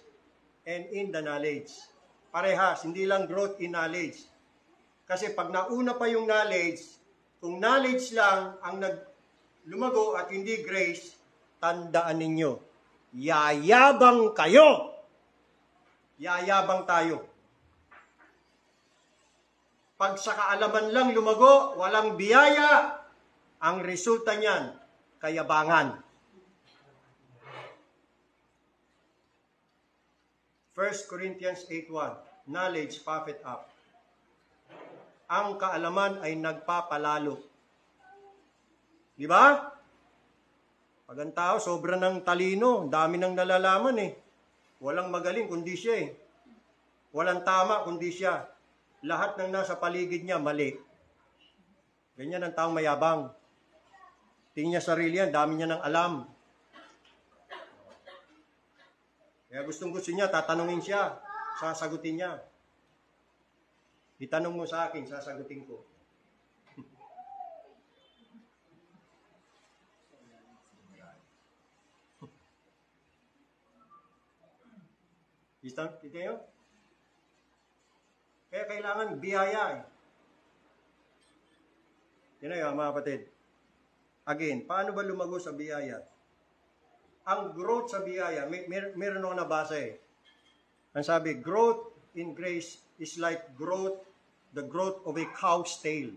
and in the knowledge. Parehas, hindi lang growth in knowledge. Kasi pag nauna pa yung knowledge, kung knowledge lang ang lumago at hindi grace, tandaan ninyo, yayabang kayo. Yayabang tayo. Pag sa kaalaman lang lumago, walang biyaya, ang resulta niyan, kayabangan. 1 Corinthians 8:1, knowledge puffeth up. Ang kaalaman ay nagpapalalo. Di ba? Pag ang tao, sobra ng talino, dami ng nalalaman eh. Walang magaling kundi siya eh. Walang tama kundi siya. Lahat ng nasa paligid niya, mali. Ganyan ang taong mayabang. Tingin niya sarili yan, dami niya ng alam. Kaya gustong-gusto niya, tatanungin siya, sasagutin niya. Itanong mo sa akin, sasagutin ko. Kita nyo? Kaya kailangan biyaya eh. Yan na mga kapatid. Again, paano ba lumago sa biyaya? Ang growth sa biyaya, meron ako nabasa eh. Ang sabi, growth in grace is like the growth of a cow's tail.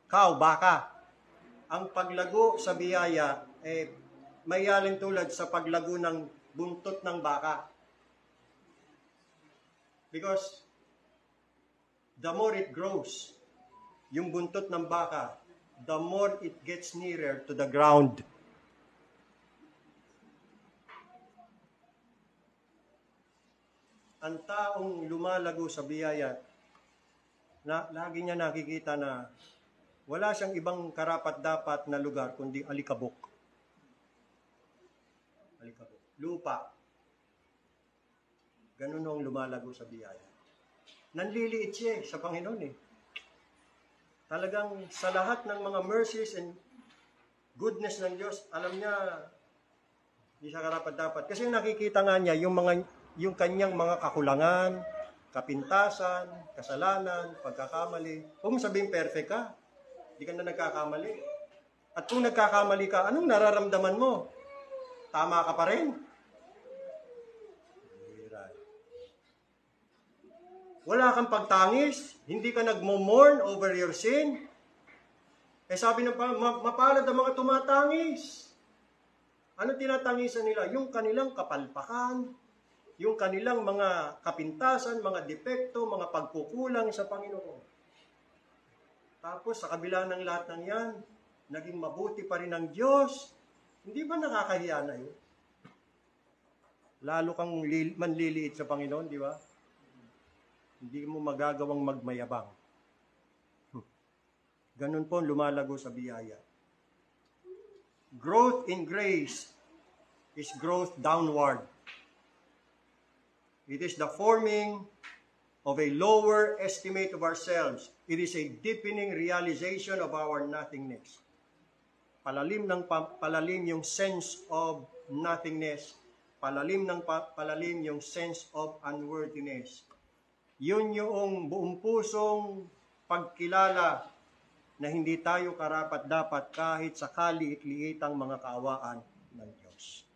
Cow, baka. Ang paglago sa biyaya, may yaling tulad sa paglago ng buntot ng baka. Because the more it grows, yung buntot ng baka, the more it gets nearer to the ground. Ang taong lumalago sa biyaya, lagi niya nakikita na wala siyang ibang karapat-dapat na lugar kundi alikabok. Alikabok. Lupa. Ganun ang lumalago sa biyaya. Nanliliit siya sa Panginoon eh. Talagang sa lahat ng mga mercies and goodness ng Diyos, alam niya, hindi siya karapat-dapat. Kasi nakikita nga niya yung kanyang mga kakulangan, kapintasan, kasalanan, pagkakamali. Huwag mo sabihin perfect ka. Hindi ka na nagkakamali. At kung nagkakamali ka, anong nararamdaman mo? Tama ka pa rin. Wala kang pagtangis, hindi ka nagmo-mourn over your sin. Sabi ng mapalad ang mga tumatangis. Ano tinatangisan nila? Yung kanilang kapalpakan, yung kanilang mga kapintasan, mga depekto, mga pagkukulang sa Panginoon. Tapos sa kabila ng lahat ng yan, naging mabuti pa rin ang Diyos. Hindi ba nakakahiya na yun? Lalo kang manliliit sa Panginoon, di ba? Hindi mo magagawang magmayabang. Ganun po lumalago sa biyaya. Growth in grace is growth downward. It is the forming of a lower estimate of ourselves. It is a deepening realization of our nothingness. Palalim yung sense of nothingness. Palalim yung sense of unworthiness. Yun yung buong pusong pagkilala na hindi tayo karapat-dapat kahit sa kaliit-liitang mga kaawaan ng Diyos.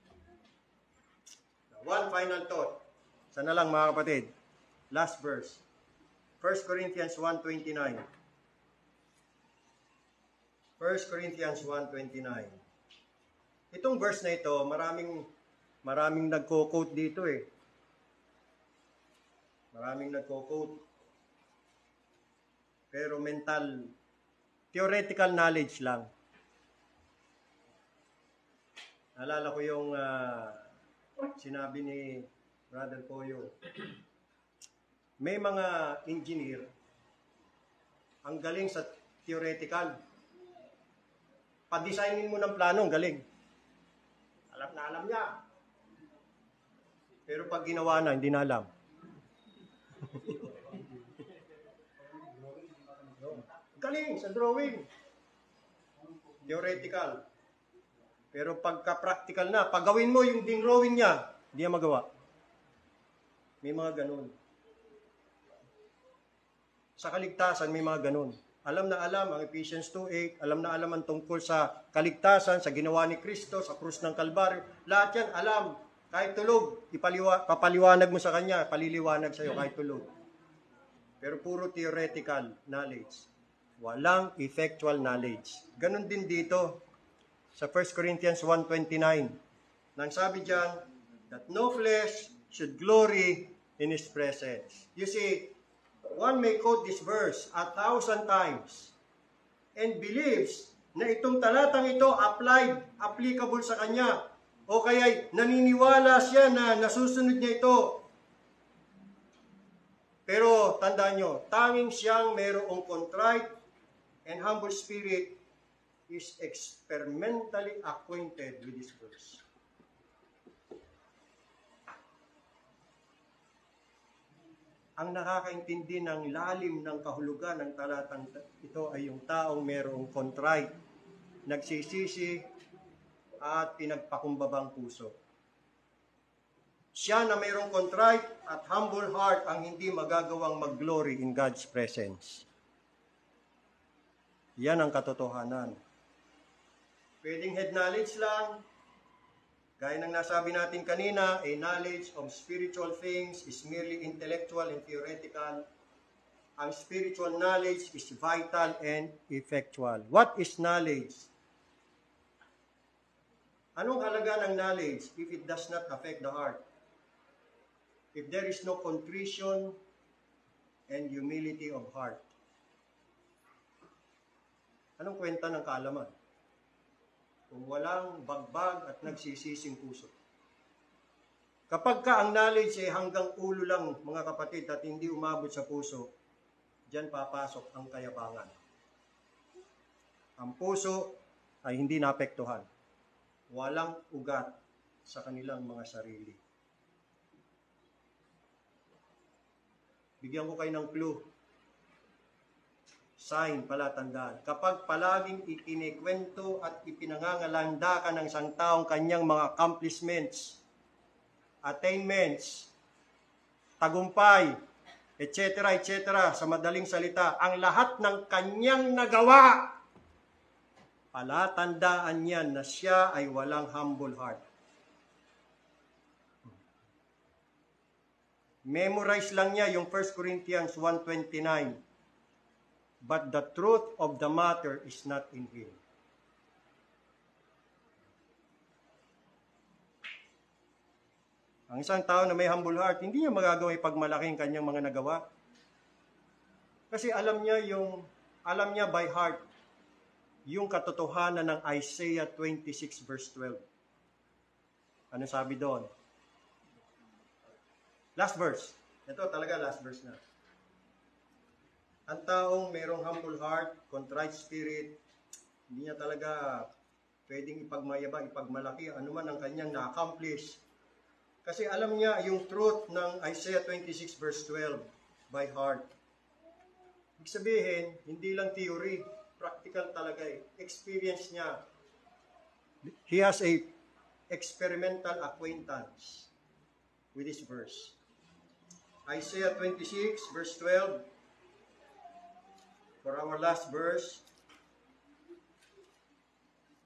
One final thought. Sana lang mga kapatid. Last verse. 1 Corinthians 1:29. 1 Corinthians 1:29. Itong verse na ito, maraming nagko-quote dito eh. Maraming nagko-quote. Pero theoretical knowledge lang. Naalala ko yung sinabi ni Brother Poyo. May mga engineer, ang galing sa theoretical. Pa-designin mo ng plano, ang galing. Alam na alam niya. Pero pag ginawa na, hindi na alam. Galing sa drawing. Theoretical. Pero pagka-practical na, pag gawin mo yung drawing niya, hindi niya magawa. May mga ganun. Sa kaligtasan, may mga ganun. Alam na alam ang Ephesians 2:8, alam na alam ang tungkol sa kaligtasan, sa ginawa ni Kristo, sa krus ng Kalbaryo. Lahat yan, alam. Kahit tulog, papaliwanag mo sa kanya, paliliwanag sa'yo kahit tulog. Pero puro theoretical knowledge. Walang effectual knowledge. Ganon din dito sa 1 Corinthians 1:29. Nang sabi diyan, that no flesh should glory in His presence. You see, one may quote this verse 1,000 times and believes na itong talatang ito applicable sa kanya. O kaya naniniwala siya na nasusunod niya ito. Pero tandaan nyo, tanging siyang mayroong contrite and humble spirit is experimentally acquainted with this verse. Ang nakakaintindi ng lalim ng kahulugan ng talatang ito ay yung taong mayroong contrite, nagsisisi at pinagpakumbabang puso. Siya na mayroong contrite at humble heart ang hindi magagawang mag-glory in God's presence. Yan ang katotohanan. Pwedeng head knowledge lang. Gaya ng nasabi natin kanina, a knowledge of spiritual things is merely intellectual and theoretical. Ang spiritual knowledge is vital and effectual. What is knowledge? Anong halaga ng knowledge if it does not affect the heart? If there is no contrition and humility of heart. Anong kwenta ng kaalaman? Kung walang bagbag at nagsisising puso. Kapag ka ang knowledge ay hanggang ulo lang, mga kapatid, at hindi umabot sa puso, diyan papasok ang kayabangan. Ang puso ay hindi naapektuhan. Walang ugat sa kanilang mga sarili. Bigyan ko kayo ng clue. Sign, palatandaan. Kapag palaging ikinikwento at ipinangangalanda ka ng isang taong kanyang mga accomplishments, attainments, tagumpay, etc., etc., sa madaling salita, ang lahat ng kanyang nagawa, palatandaan niyan na siya ay walang humble heart. Memorize lang niya yung 1 Corinthians 1:29. But the truth of the matter is not in him. Ang isang tao na may humble heart, hindi niya magagawa ipagmalaki ang kanyang mga nagawa. Kasi alam niya by heart, yung katotohanan ng Isaiah 26 verse 12. Ano sabi doon? Last verse. Ito talaga last verse na. Ang taong mayroong humble heart, contrite spirit, hindi niya talaga pwedeng ipagmayabang, ipagmalaki, anuman ang kanyang na-accomplish. Kasi alam niya yung truth ng Isaiah 26 verse 12 by heart. Ibig sabihin, hindi lang theory, practical talaga eh. Experience niya. He has a experimental acquaintance with this verse. Isaiah 26 verse 12. For our last verse,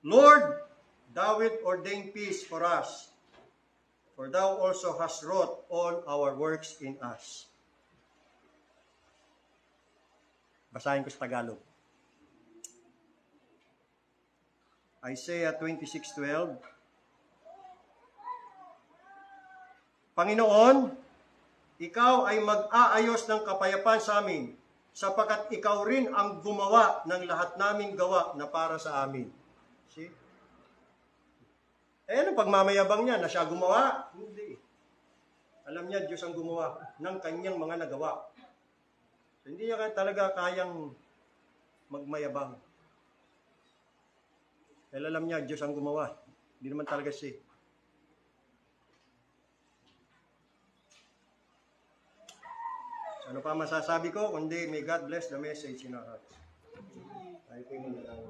Lord, thou wilt ordain peace for us, for thou also hast wrought all our works in us. Basahin ko sa Tagalog. Isaiah 26:12. Panginoon, ikaw ay mag-aayos ng kapayapaan sa amin, sapagkat ikaw rin ang gumawa ng lahat naming gawa na para sa amin. See? Ano pagmamayabang niya na siya gumawa? Hindi. Alam niya, Diyos ang gumawa ng kanyang mga nagawa. So, hindi niya talaga kayang magmayabang. Dahil alam niya, Diyos ang gumawa. Hindi naman talaga siya. Ano pa masasabi ko? Kundi may God bless the message in our hearts. Tayo po yung lang.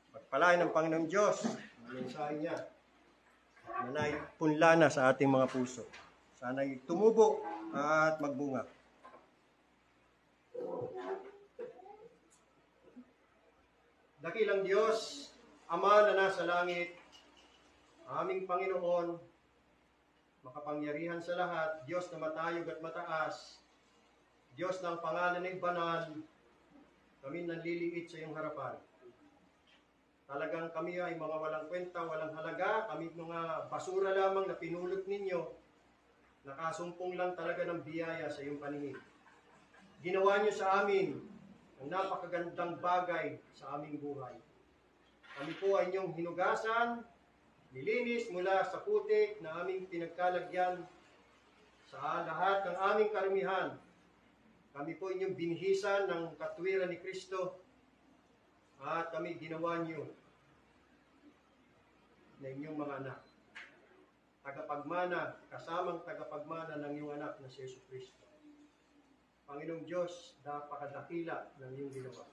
Pagpalain ng Panginoong Diyos, ang mensahe niya, na naipunla na sa ating mga puso. Sana'y tumubo at magbunga. Dakilang Diyos, Ama na nasa langit, aming Panginoon, makapangyarihan sa lahat, Diyos na matayog at mataas, Diyos ng pangalan ay banal, kami nanliliit sa iyong harapan. Talagang kami ay mga walang kwenta, walang halaga, kami mga basura lamang na pinulot ninyo, nakasumpong lang talaga ng biyaya sa iyong paningin. Ginawa niyo sa amin ang napakagandang bagay sa aming buhay. Kami po ay inyong hinugasan, nilinis mula sa putik na aming pinagkalagyan sa lahat ng aming karumihan. Kami po inyong binihisan ng katwiran ni Kristo at kami ginawa niyo na inyong mga anak. Tagapagmana, kasamang tagapagmana ng iyong anak na si Yesu Kristo. Panginoong Diyos, napakadakila ng iyong ginawa.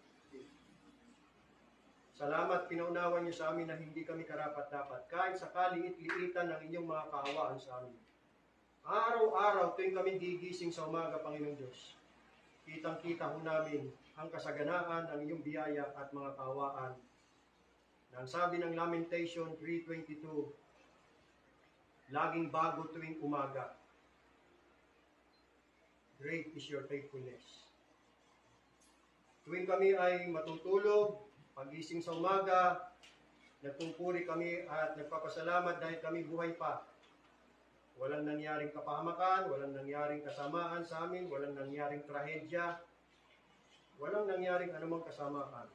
Salamat, pinaunawa niyo sa amin na hindi kami karapat-dapat, kahit sa kaliit-liitan ng inyong mga kaawaan sa amin. Araw-araw tuwing kami gigising sa umaga, Panginoong Diyos, kitang-kita ho namin ang kasaganaan ng iyong biyaya at mga kaawaan. Na ang sabi ng Lamentation 3:22, laging bago tuwing umaga. Great is your faithfulness. Tuwing kami ay matutulog, pagising sa umaga, nagpupuri kami at nagpapasalamat dahil kami buhay pa. Walang nangyaring kapahamakan, walang nangyaring kasamaan sa amin, walang nangyaring trahedya, walang nangyaring anumang kasamaan.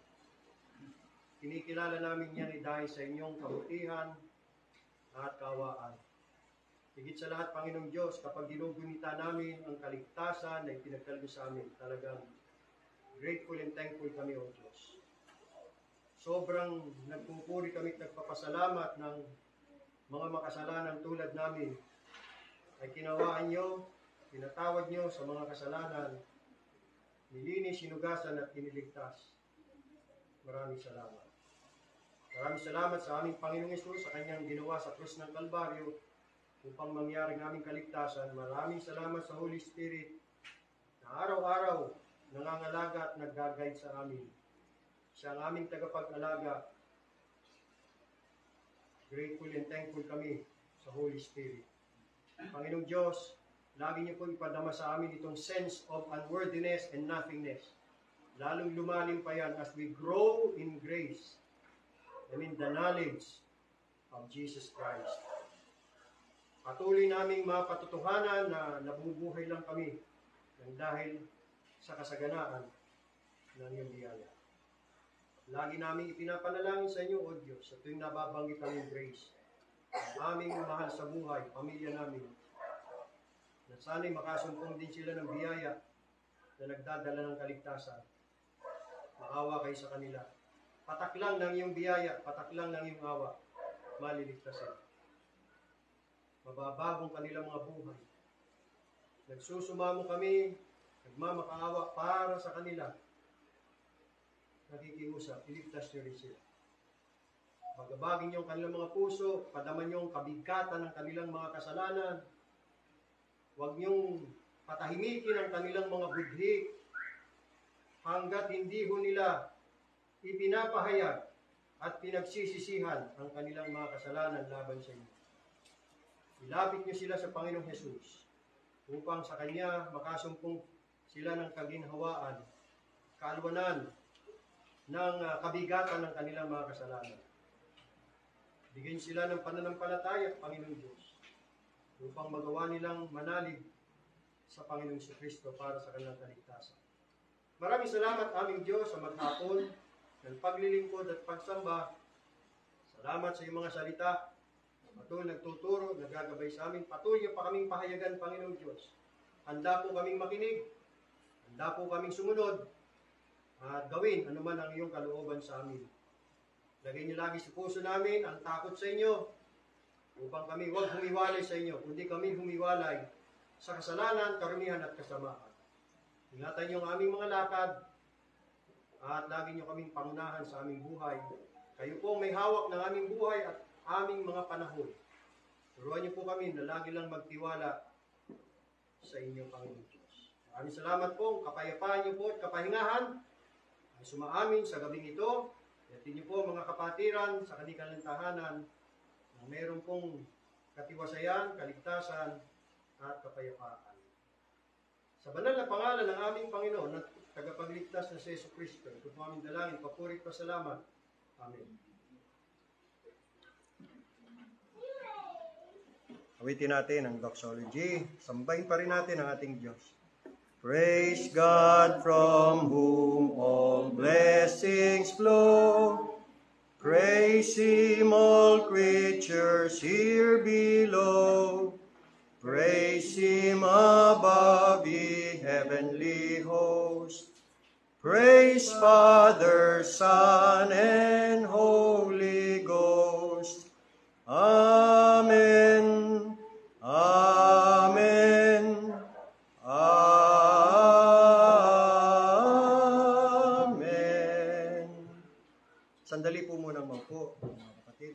Kinikilala namin yan dahil sa inyong kabutihan at kaawaan. Higit sa lahat, Panginoong Diyos, kapag ginugunita namin ang kaligtasan na ipinagkaloob sa amin, talagang grateful and thankful kami, O Diyos. Sobrang nagpupuri kami at nagpapasalamat ng mga makasalanan tulad namin ay kinawaan nyo, pinatawad nyo sa mga kasalanan, nilinis, sinugasan at iniligtas. Maraming salamat. Maraming salamat sa aming Panginoong Hesus sa kanyang ginawa sa krus ng Kalbaryo upang mangyari ng aming kaligtasan. Maraming salamat sa Holy Spirit na araw-araw nangangalaga at nag-guide sa amin. Siya ang aming tagapag-alaga. Grateful and thankful kami sa Holy Spirit. Panginoong Diyos, lagi niyo po ipadama sa amin itong sense of unworthiness and nothingness. Lalong lumalim pa yan as we grow in grace and in the knowledge of Jesus Christ. Patuloy naming mapatutuhanan na nabubuhay lang kami dahil sa kasaganaan ng iyong biyaya. Lagi namin ipinapanalangin sa inyo, O Diyos, sa tuwing nababanggit ang iyong grace, ang aming mahal sa buhay, pamilya namin, na sana'y makasumpong din sila ng biyaya na nagdadala ng kaligtasan. Maawa kayo sa kanila. Patak lang ng iyong biyaya, patak lang ng iyong awa, maliligtas sila. Mababagong kanilang mga buhay. Nagsusumamo kami, nagmamakaawa para sa kanila. Nakikiusap, iligtas niyo rin sila. Pagabagin niyo ang kanilang mga puso, padaman niyo ang kabigatan ng kanilang mga kasalanan. Huwag niyong patahimikin ang kanilang mga budhi hanggat hindi ho nila ipinapahayag at pinagsisisihan ang kanilang mga kasalanan laban sa inyo. Ilapit niyo sila sa Panginoong Hesus upang sa Kanya makasumpong sila ng kaginhawaan, kaalwanan ng kabigatan ng kanilang mga kasalanan. Bigyan sila ng pananampalataya, Panginoong Diyos, upang magawa nilang manalig sa Panginoong Kristo para sa kanilang kaligtasan. Maraming salamat aming Diyos sa maghapon ng paglilingkod at pagsamba. Salamat sa iyong mga salita. Patuloy nagtuturo, nagagabay sa amin. Patuloy pa kaming pahayagan, Panginoong Diyos. Handa po kaming makinig. Handa po kaming sumunod. At gawin anuman ang iyong kalooban sa amin. Lagay niyo lagi sa puso namin ang takot sa inyo upang kami huwag humiwalay sa inyo, kundi kami humiwalay sa kasalanan, karumihan at kasamaan. Ingatan niyo ang aming mga lakad at lagi niyo kaming pangunahan sa aming buhay. Kayo po may hawak ng aming buhay at aming mga panahon. Turuan niyo po kami na lagi lang magtiwala sa inyo, Panginoon Diyos. Maraming salamat po, kapayapaan niyo po at kapahingahan ay sumaamin sa gabing ito. Yatin niyo po mga kapatiran sa kanilang tahanan na mayroon pong katiwasayan, kaligtasan at kapayapaan. Sa banal na pangalan ng aming Panginoon at tagapagligtas na si Jesucristo, ito po aming dalangin, papuri at pasalamat. Amen. Awitin natin ang doxology. Sambahin pa rin natin ang ating Diyos. Praise God from whom all blessings flow. Praise Him all creatures here below. Praise Him above ye heavenly host. Praise Father, Son, and Holy Ghost. Amen. Amen. Sandali po muna maupo, mga kapatid.